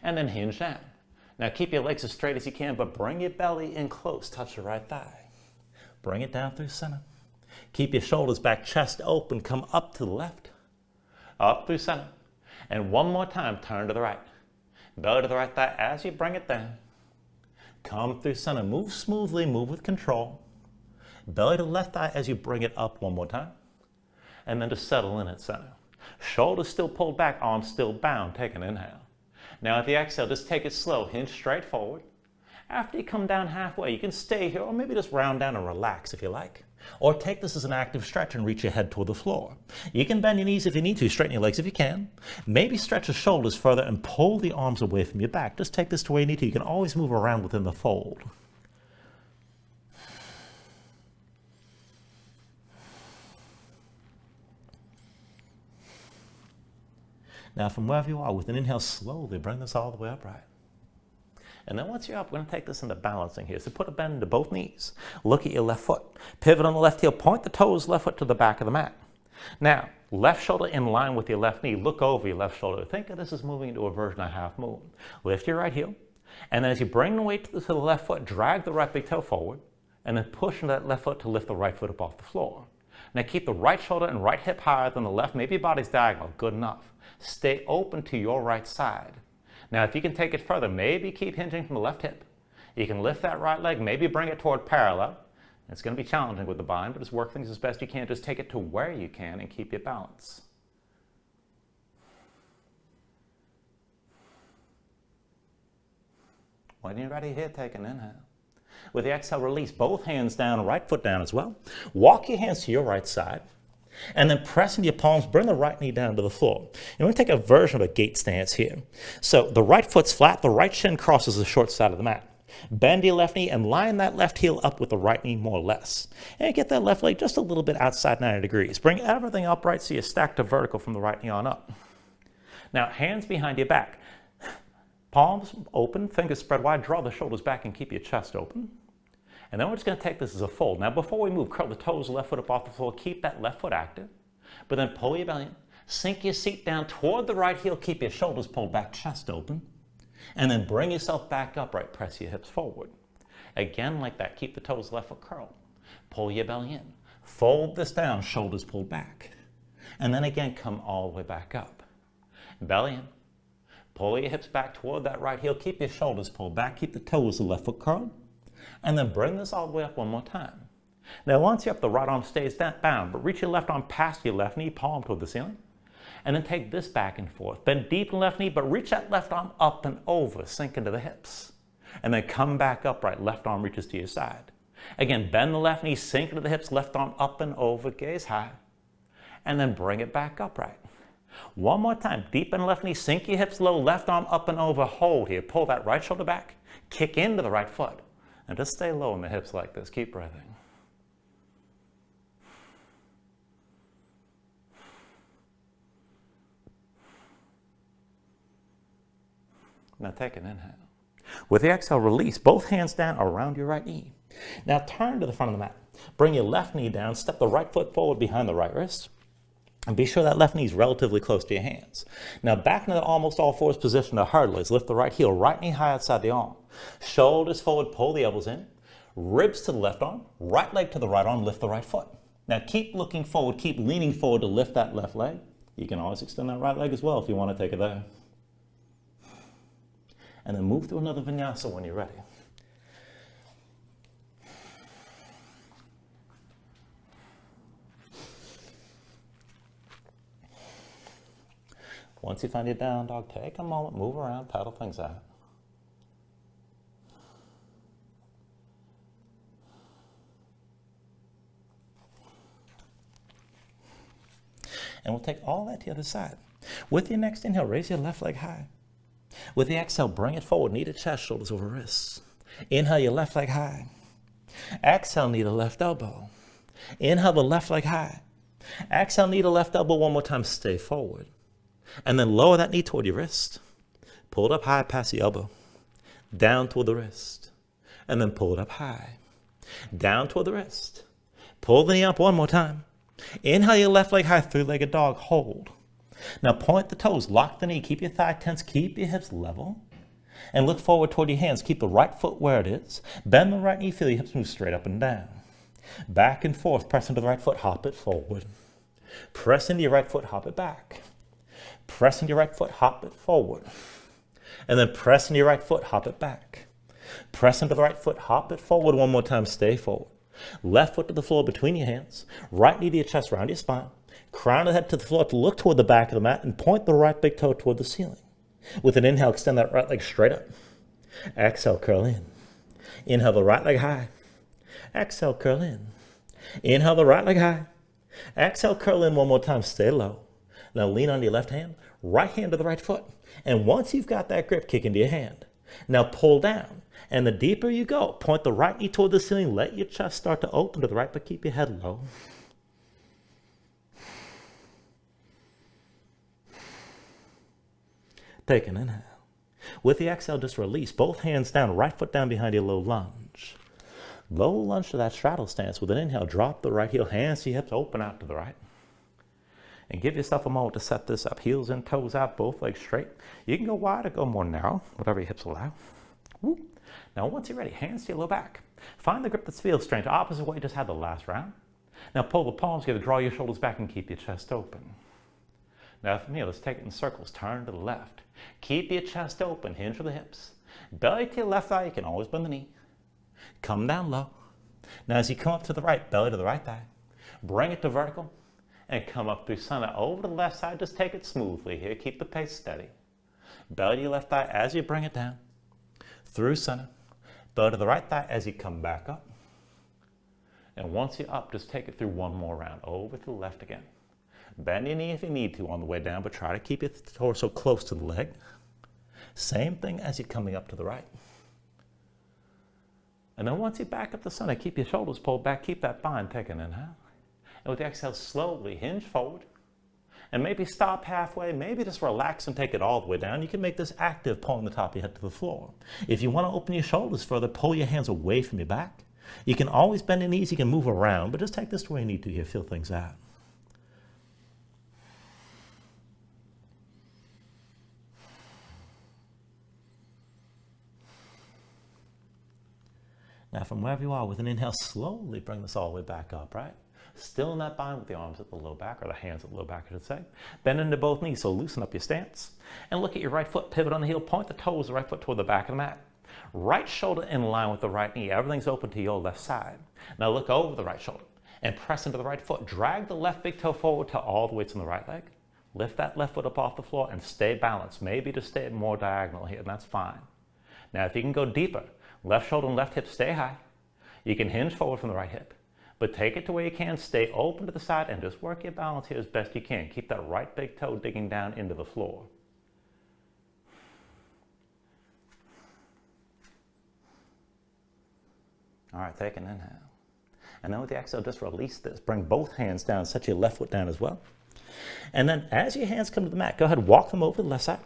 And then hinge down. Now keep your legs as straight as you can, but bring your belly in close. Touch the right thigh. Bring it down through center. Keep your shoulders back, chest open. Come up to the left. Up through center. And one more time, turn to the right. Belly to the right thigh as you bring it down. Come through center. Move smoothly, move with control. Belly to the left thigh as you bring it up one more time. And then just settle in at center. Shoulders still pulled back, arms still bound. Take an inhale. Now at the exhale, just take it slow. Hinge straight forward. After you come down halfway, you can stay here or maybe just round down and relax if you like. Or take this as an active stretch and reach your head toward the floor. You can bend your knees if you need to, straighten your legs if you can. Maybe stretch the shoulders further and pull the arms away from your back. Just take this to where you need to. You can always move around within the fold. Now from wherever you are, with an inhale, slowly bring this all the way upright. And then once you're up, we're going to take this into balancing here. So put a bend into both knees. Look at your left foot. Pivot on the left heel. Point the toes, left foot to the back of the mat. Now, left shoulder in line with your left knee. Look over your left shoulder. Think of this as moving into a version of half moon. Lift your right heel. And then as you bring the weight to the left foot, drag the right big toe forward. And then push into that left foot to lift the right foot up off the floor. Now keep the right shoulder and right hip higher than the left. Maybe your body's diagonal. Good enough. Stay open to your right side. Now if you can take it further, maybe keep hinging from the left hip. You can lift that right leg, maybe bring it toward parallel. It's going to be challenging with the bind, but just work things as best you can. Just take it to where you can and keep your balance. When you're ready here, take an inhale. With the exhale, release both hands down, right foot down as well. Walk your hands to your right side. And then press into your palms, bring the right knee down to the floor. And we're going to take a version of a gate stance here. So the right foot's flat, the right shin crosses the short side of the mat. Bend your left knee and line that left heel up with the right knee more or less. And get that left leg just a little bit outside 90 degrees. Bring everything upright so you're stacked to vertical from the right knee on up. Now hands behind your back. Palms open, fingers spread wide, draw the shoulders back and keep your chest open. And then we're just going to take this as a fold. Now before we move, curl the toes, left foot up off the floor, keep that left foot active. But then pull your belly in, sink your seat down toward the right heel, keep your shoulders pulled back, chest open. And then bring yourself back upright, press your hips forward. Again like that, keep the toes, left foot curled. Pull your belly in, fold this down, shoulders pulled back. And then again, come all the way back up. Belly in, Pull your hips back toward that right heel. Keep your shoulders pulled back. Keep the toes of the left foot curled. And then bring this all the way up one more time. Now once you're up, the right arm stays bound, but reach your left arm past your left knee, palm toward the ceiling. And then take this back and forth. Bend deep in the left knee, but reach that left arm up and over, sink into the hips. And then come back upright, left arm reaches to your side. Again, bend the left knee, sink into the hips, left arm up and over, gaze high. And then bring it back upright. One more time, deep in the left knee, sink your hips low, left arm up and over, hold here. Pull that right shoulder back, kick into the right foot. And just stay low in the hips like this, keep breathing. Now take an inhale. With the exhale, release both hands down around your right knee. Now turn to the front of the mat. Bring your left knee down, step the right foot forward behind the right wrist. And be sure that left knee is relatively close to your hands. Now back into the almost all fours position to hurdlers. Lift the right heel, right knee high outside the arm. Shoulders forward, pull the elbows in. Ribs to the left arm, right leg to the right arm, lift the right foot. Now keep looking forward, keep leaning forward to lift that left leg. You can always extend that right leg as well if you want to take it there. And then move to another vinyasa when you're ready. Once you find your down dog, take a moment, move around, paddle things out. And we'll take all that to the other side. With your next inhale, raise your left leg high. With the exhale, bring it forward, knee to chest, shoulders over wrists. Inhale your left leg high. Exhale, knee to left elbow. Inhale the left leg high. Exhale, knee to left elbow one more time, stay forward. And then lower that knee toward your wrist. Pull it up high past the elbow. Down toward the wrist. And then pull it up high. Down toward the wrist. Pull the knee up one more time. Inhale your left leg high, three-legged dog, hold. Now point the toes, lock the knee, keep your thigh tense, keep your hips level. And look forward toward your hands. Keep the right foot where it is. Bend the right knee, feel your hips move straight up and down. Back and forth, press into the right foot, hop it forward. Press into your right foot, hop it back. Press into your right foot, hop it forward. And then press into your right foot, hop it back. Press into the right foot, hop it forward one more time, stay forward. Left foot to the floor between your hands. Right knee to your chest, round your spine. Crown of the head to the floor to look toward the back of the mat and point the right big toe toward the ceiling. With an inhale, extend that right leg straight up. Exhale, curl in. Inhale the right leg high. Exhale, curl in. Inhale the right leg high. Exhale, curl in one more time, stay low. Now lean on your left hand, right hand to the right foot. And once you've got that grip, kick into your hand. Now pull down. And the deeper you go, point the right knee toward the ceiling, let your chest start to open to the right, but keep your head low. Take an inhale. With the exhale, just release both hands down, right foot down behind your low lunge. Low lunge to that straddle stance. With an inhale, drop the right heel, hands to your hips, open out to the right. And give yourself a moment to set this up. Heels in, toes out, both legs straight. You can go wide or go more narrow, whatever your hips allow. Woo. Now once you're ready, hands to your low back. Find the grip that feels strange, opposite of what you just had the last round. Now pull the palms together, draw your shoulders back and keep your chest open. Now from here, let's take it in circles. Turn to the left. Keep your chest open, hinge for the hips. Belly to your left thigh, you can always bend the knee. Come down low. Now as you come up to the right, belly to the right thigh. Bring it to vertical and come up through center over to the left side. Just take it smoothly here. Keep the pace steady. Belly to your left thigh as you bring it down. Through center. Belly to the right thigh as you come back up. And once you're up, just take it through one more round. Over to the left again. Bend your knee if you need to on the way down, but try to keep your torso close to the leg. Same thing as you're coming up to the right. And then once you back up to center, keep your shoulders pulled back, keep that bind, take an inhale. And with the exhale, slowly hinge forward. And maybe stop halfway, maybe just relax and take it all the way down. You can make this active, pulling the top of your head to the floor. If you want to open your shoulders further, pull your hands away from your back. You can always bend your knees, you can move around, but just take this to where you need to here, feel things out. Now from wherever you are, with an inhale, slowly bring this all the way back up, right? Still in that bind with the arms at the low back, or the hands at the low back, I should say. Bend into both knees, so loosen up your stance. And look at your right foot, pivot on the heel, point the toes of the right foot toward the back of the mat. Right shoulder in line with the right knee. Everything's open to your left side. Now look over the right shoulder and press into the right foot. Drag the left big toe forward till all the weight's in the right leg. Lift that left foot up off the floor and stay balanced. Maybe just stay more diagonal here, and that's fine. Now if you can go deeper, left shoulder and left hip stay high. You can hinge forward from the right hip, but take it to where you can. Stay open to the side and just work your balance here as best you can. Keep that right big toe digging down into the floor. All right, take an inhale. And then with the exhale, just release this. Bring both hands down, set your left foot down as well. And then as your hands come to the mat, go ahead and walk them over to the left side.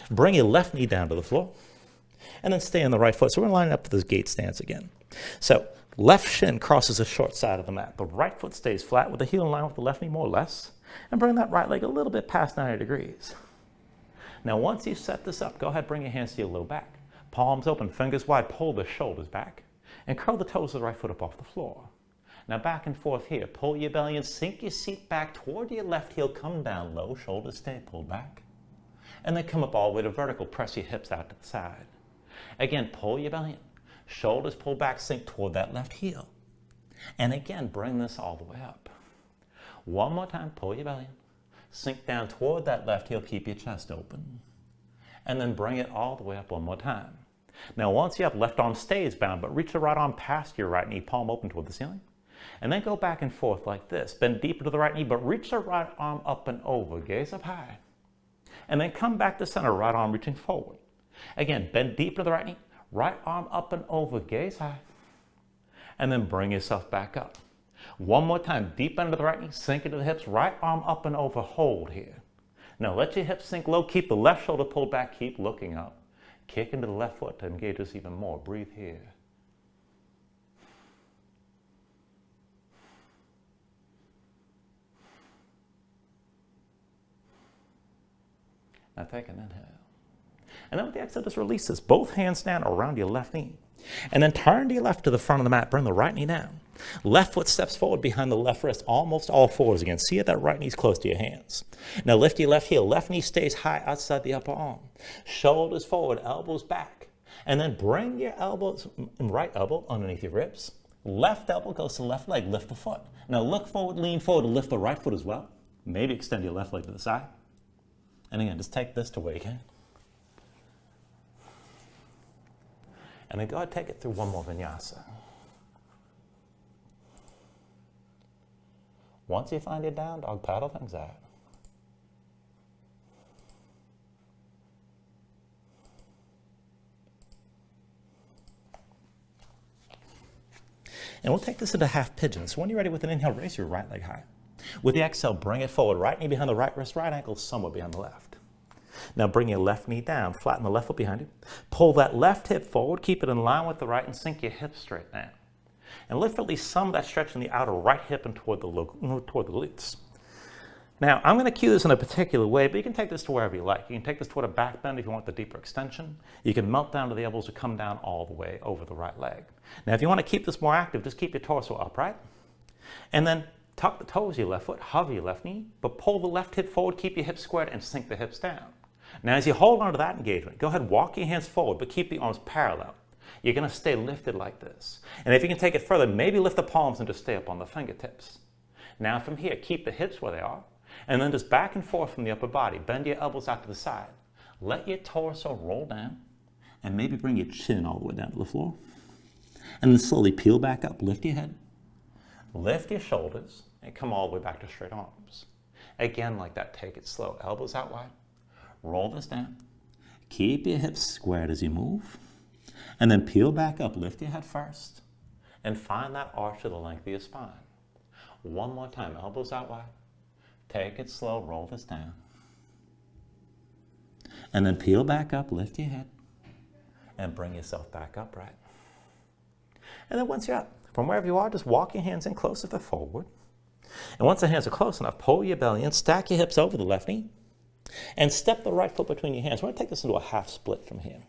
Bring your left knee down to the floor. And then stay on the right foot. So we're lining up for this gate stance again. So left shin crosses the short side of the mat. The right foot stays flat with the heel in line with the left knee more or less. And bring that right leg a little bit past 90 degrees. Now once you set this up, go ahead and bring your hands to your low back. Palms open, fingers wide, pull the shoulders back. And curl the toes of the right foot up off the floor. Now back and forth here. Pull your belly and sink your seat back toward your left heel. Come down low, shoulders stay pulled back. And then come up all the way to vertical. Press your hips out to the side. Again, pull your belly in. Shoulders pull back, sink toward that left heel. And again, bring this all the way up. One more time, pull your belly in. Sink down toward that left heel. Keep your chest open. And then bring it all the way up one more time. Now once you're up, left arm stays bound, but reach the right arm past your right knee, palm open toward the ceiling. And then go back and forth like this. Bend deeper to the right knee, but reach the right arm up and over, gaze up high. And then come back to center, right arm reaching forward. Again, bend deeper to the right knee, right arm up and over, gaze high. And then bring yourself back up. One more time, deep into the right knee, sink into the hips, right arm up and over, hold here. Now let your hips sink low, keep the left shoulder pulled back, keep looking up. Kick into the left foot to engage us even more. Breathe here. Now take an inhale. And then with the exhale, just release this. Both hands down around your left knee. And then turn to your left to the front of the mat. Bring the right knee down. Left foot steps forward behind the left wrist, almost all fours again. See it, that right knee's close to your hands. Now lift your left heel. Left knee stays high outside the upper arm. Shoulders forward, elbows back. And then bring your elbows, right elbow underneath your ribs. Left elbow goes to the left leg. Lift the foot. Now look forward, lean forward, and lift the right foot as well. Maybe extend your left leg to the side. And again, just take this to where you can. And then go ahead and take it through one more vinyasa. Once you find your down dog, paddle things out. And we'll take this into half pigeon. So when you're ready with an inhale, raise your right leg high. With the exhale, bring it forward. Right knee behind the right wrist, right ankle somewhere behind the left. Now bring your left knee down, flatten the left foot behind you. Pull that left hip forward, keep it in line with the right, and sink your hips straight down. And lift at least some of that stretch in the outer right hip and toward the glutes. Now, I'm going to cue this in a particular way, but you can take this to wherever you like. You can take this toward a back bend if you want the deeper extension. You can melt down to the elbows or come down all the way over the right leg. Now, if you want to keep this more active, just keep your torso upright. And then tuck the toes of your left foot, hover your left knee, but pull the left hip forward, keep your hips squared, and sink the hips down. Now, as you hold on to that engagement, go ahead and walk your hands forward, but keep the arms parallel. You're going to stay lifted like this. And if you can take it further, maybe lift the palms and just stay up on the fingertips. Now from here, keep the hips where they are, and then just back and forth from the upper body. Bend your elbows out to the side. Let your torso roll down, and maybe bring your chin all the way down to the floor. And then slowly peel back up. Lift your head. Lift your shoulders, and come all the way back to straight arms. Again, like that, take it slow. Elbows out wide. Roll this down. Keep your hips squared as you move. And then peel back up. Lift your head first. And find that arch to the length of your spine. One more time. Elbows out wide. Take it slow. Roll this down. And then peel back up. Lift your head. And bring yourself back upright. And then once you're up, from wherever you are, just walk your hands in closer to forward. And once the hands are close enough, pull your belly in, stack your hips over the left knee, and step the right foot between your hands. We're going to take this into a half split from here.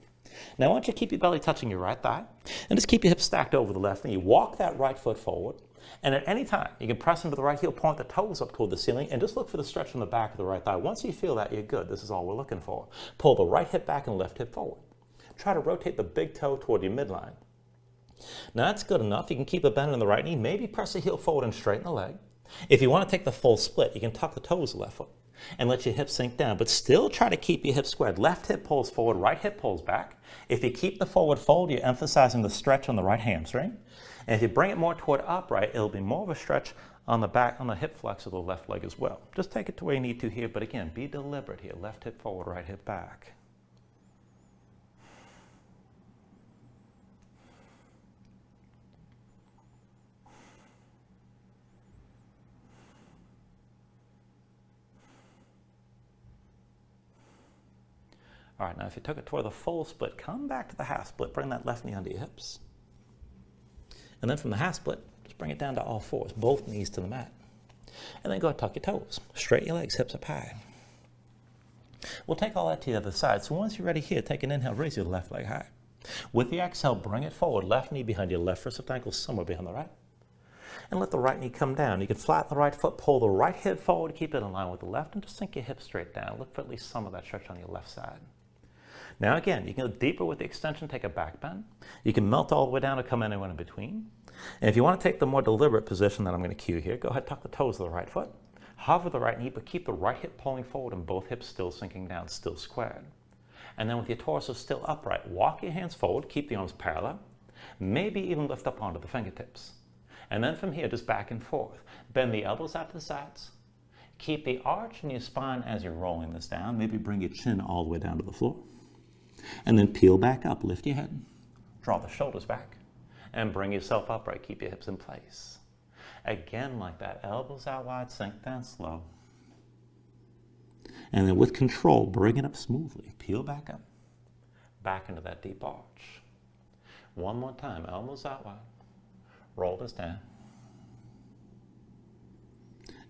Now I want you to keep your belly touching your right thigh, and just keep your hips stacked over the left knee. You walk that right foot forward, and at any time, you can press into the right heel, point the toes up toward the ceiling, and just look for the stretch on the back of the right thigh. Once you feel that, you're good. This is all we're looking for. Pull the right hip back and left hip forward. Try to rotate the big toe toward your midline. Now that's good enough. You can keep a bend in the right knee. Maybe press the heel forward and straighten the leg. If you want to take the full split, you can tuck the toes of the left foot and let your hips sink down, but still try to keep your hips squared. Left hip pulls forward, right hip pulls back. If you keep the forward fold, you're emphasizing the stretch on the right hamstring. And if you bring it more toward upright, it'll be more of a stretch on the back, on the hip flex of the left leg as well. Just take it to where you need to here, but again, be deliberate here. Left hip forward, right hip back. All right, now if you took it toward the full split, come back to the half split. Bring that left knee under your hips. And then from the half split, just bring it down to all fours, both knees to the mat. And then go ahead, tuck your toes. Straighten your legs, hips up high. We'll take all that to the other side. So once you're ready here, take an inhale, raise your left leg high. With the exhale, bring it forward. Left knee behind your left wrist, left ankle somewhere behind the right. And let the right knee come down. You can flatten the right foot, pull the right hip forward, keep it in line with the left, and just sink your hips straight down. Look for at least some of that stretch on your left side. Now again, you can go deeper with the extension, take a back bend. You can melt all the way down or come anywhere in between. And if you want to take the more deliberate position that I'm going to cue here, go ahead, tuck the toes of the right foot, hover the right knee, but keep the right hip pulling forward and both hips still sinking down, still squared. And then with your torso still upright, walk your hands forward, keep the arms parallel, maybe even lift up onto the fingertips. And then from here, just back and forth. Bend the elbows out to the sides. Keep the arch in your spine as you're rolling this down. Maybe bring your chin all the way down to the floor. And then peel back up, lift your head, draw the shoulders back, and bring yourself upright. Keep your hips in place. Again, like that, elbows out wide, sink down slow. And then with control, bring it up smoothly. Peel back up, back into that deep arch. One more time, elbows out wide, roll this down.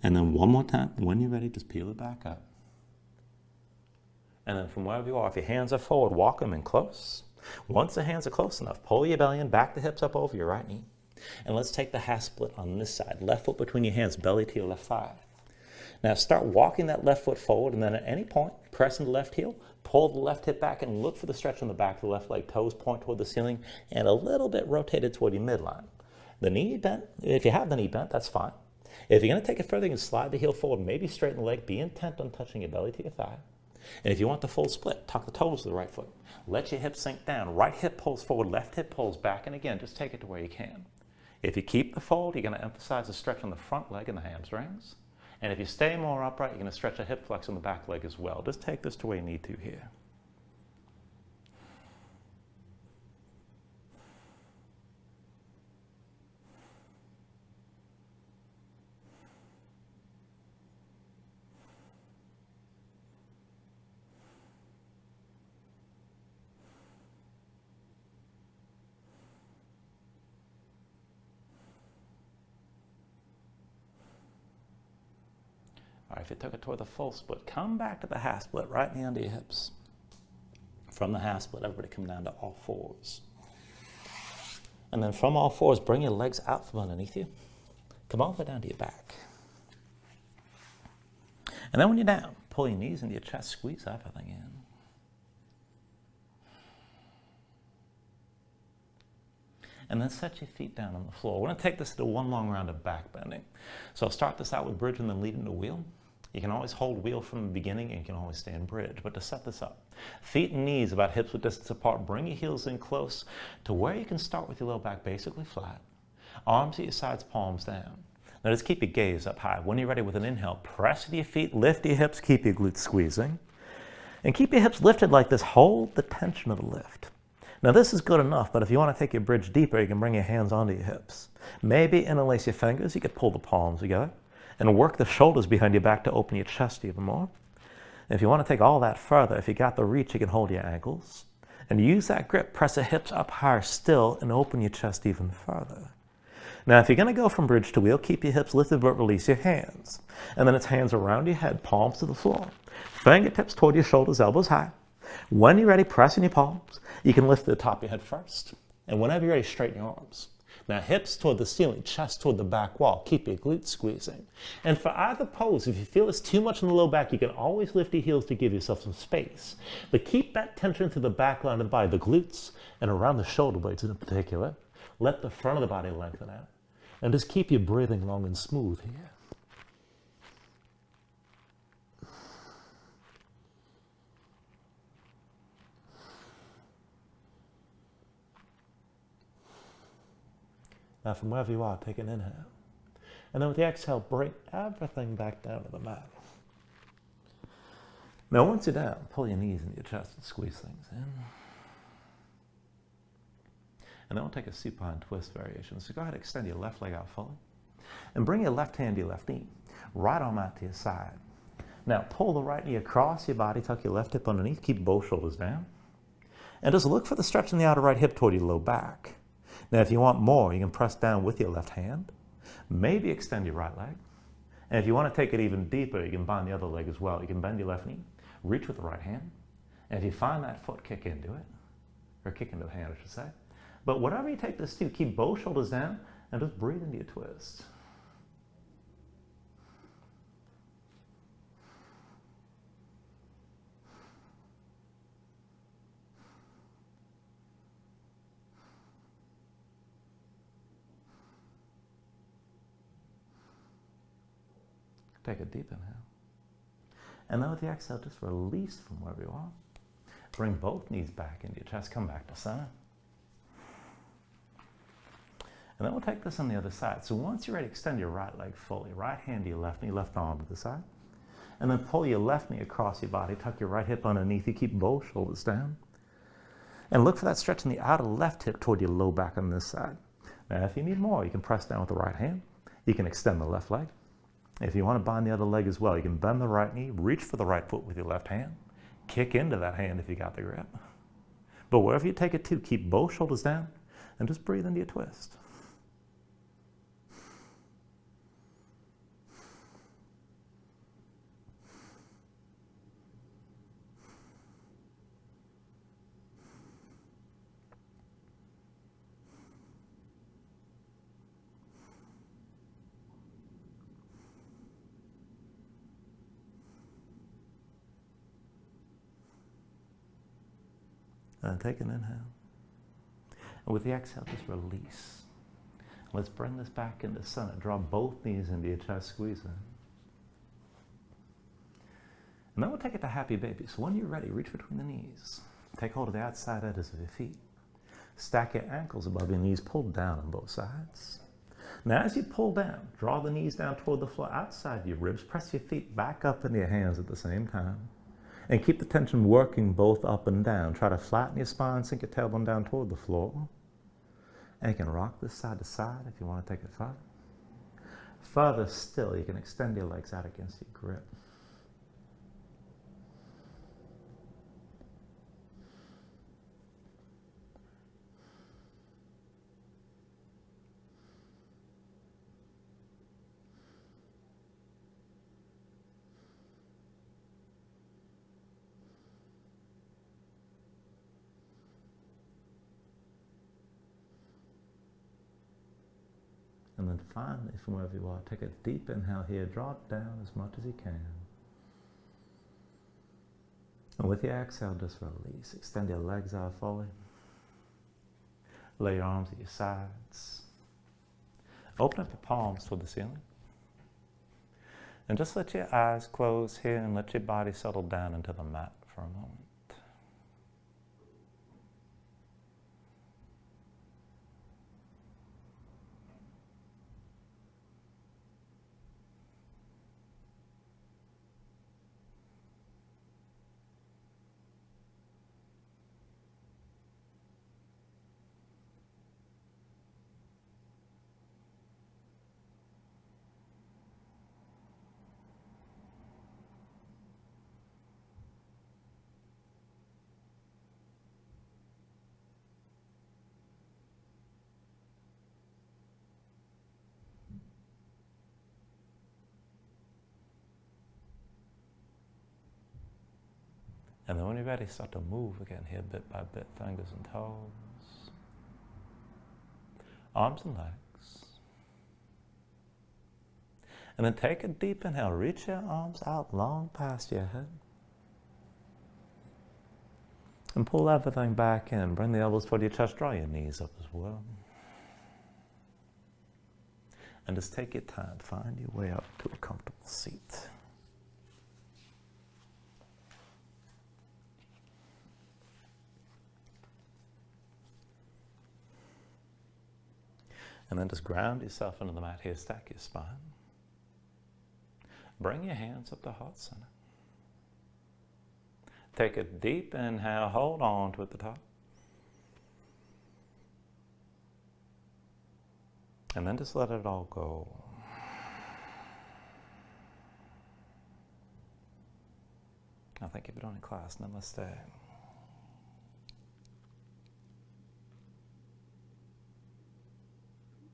And then one more time, when you're ready, just peel it back up. And then from wherever you are, if your hands are forward, walk them in close. Once the hands are close enough, pull your belly in, back the hips up over your right knee. And let's take the half split on this side. Left foot between your hands, belly to your left thigh. Now start walking that left foot forward, and then at any point, press in the left heel, pull the left hip back, and look for the stretch on the back of the left leg. Toes point toward the ceiling, and a little bit rotated toward your midline. The knee bent, if you have the knee bent, that's fine. If you're going to take it further, you can slide the heel forward, maybe straighten the leg, be intent on touching your belly to your thigh. And if you want the full split, tuck the toes of the right foot. Let your hips sink down. Right hip pulls forward, left hip pulls back, and again, just take it to where you can. If you keep the fold, you're going to emphasize the stretch on the front leg and the hamstrings. And if you stay more upright, you're going to stretch a hip flex on the back leg as well. Just take this to where you need to here. All right, if you took it toward the full split, come back to the half split, right knee under your hips. From the half split, everybody come down to all fours. And then from all fours, bring your legs out from underneath you. Come all the way down to your back. And then when you're down, pull your knees into your chest, squeeze everything in. And then set your feet down on the floor. We're going to take this to one long round of back bending. So I'll start this out with bridge and then lead into wheel. You can always hold wheel from the beginning, and you can always stay in bridge. But to set this up, feet and knees about hips width distance apart. Bring your heels in close to where you can start with your low back basically flat. Arms at your sides, palms down. Now just keep your gaze up high. When you're ready with an inhale, press with your feet, lift your hips, keep your glutes squeezing. And keep your hips lifted like this. Hold the tension of the lift. Now this is good enough, but if you want to take your bridge deeper, you can bring your hands onto your hips. Maybe interlace your fingers. You could pull the palms together and work the shoulders behind your back to open your chest even more. And if you want to take all that further, if you got the reach, you can hold your ankles and use that grip. Press the hips up higher still and open your chest even further. Now, if you're going to go from bridge to wheel, keep your hips lifted but release your hands. And then it's hands around your head, palms to the floor. Fingertips toward your shoulders, elbows high. When you're ready, press in your palms. You can lift the top of your head first. And whenever you're ready, straighten your arms. Now, hips toward the ceiling, chest toward the back wall. Keep your glutes squeezing. And for either pose, if you feel it's too much in the low back, you can always lift your heels to give yourself some space. But keep that tension to the back line of the body, the glutes, and around the shoulder blades in particular. Let the front of the body lengthen out. And just keep your breathing long and smooth here. Now, from wherever you are, take an inhale. And then with the exhale, bring everything back down to the mat. Now, once you're down, pull your knees into your chest and squeeze things in. And then we'll take a supine twist variation. So go ahead and extend your left leg out fully. And bring your left hand to your left knee. Right arm out to your side. Now, pull the right knee across your body, tuck your left hip underneath, keep both shoulders down. And just look for the stretch in the outer right hip toward your low back. Now, if you want more, you can press down with your left hand. Maybe extend your right leg. And if you want to take it even deeper, you can bind the other leg as well. You can bend your left knee, reach with the right hand. And if you find that foot, kick into it. Or kick into the hand, I should say. But whatever you take this to, keep both shoulders down and just breathe into your twist. Take a deep inhale. And then with the exhale, just release from wherever you are. Bring both knees back into your chest. Come back to center. And then we'll take this on the other side. So once you're ready, extend your right leg fully. Right hand to your left knee, left arm to the side. And then pull your left knee across your body. Tuck your right hip underneath you. Keep both shoulders down. And look for that stretch in the outer left hip toward your low back on this side. Now, if you need more, you can press down with the right hand. You can extend the left leg. If you want to bind the other leg as well, you can bend the right knee, reach for the right foot with your left hand, kick into that hand if you got the grip. But wherever you take it to, keep both shoulders down and just breathe into your twist. And take an inhale. And with the exhale, just release. Let's bring this back into center. Draw both knees into your chest, squeeze in. And then we'll take it to happy baby. So when you're ready, reach between the knees. Take hold of the outside edges of your feet. Stack your ankles above your knees, pull down on both sides. Now as you pull down, draw the knees down toward the floor, outside your ribs. Press your feet back up into your hands at the same time. And keep the tension working both up and down. Try to flatten your spine, sink your tailbone down toward the floor. And you can rock this side to side if you want to take it further. Further still, you can extend your legs out against your grip. And then finally, from wherever you are, take a deep inhale here. Draw it down as much as you can. And with your exhale, just release. Extend your legs out fully. Lay your arms at your sides. Open up your palms toward the ceiling. And just let your eyes close here and let your body settle down into the mat for a moment. And then when you're ready, start to move again here, bit by bit, fingers and toes, arms and legs. And then take a deep inhale, reach your arms out long past your head. And pull everything back in, bring the elbows toward your chest, draw your knees up as well. And just take your time, find your way up to a comfortable seat. And then just ground yourself into the mat here, stack your spine. Bring your hands up to heart center. Take a deep inhale, hold on to at the top. And then just let it all go. I thank you for doing class. Namaste.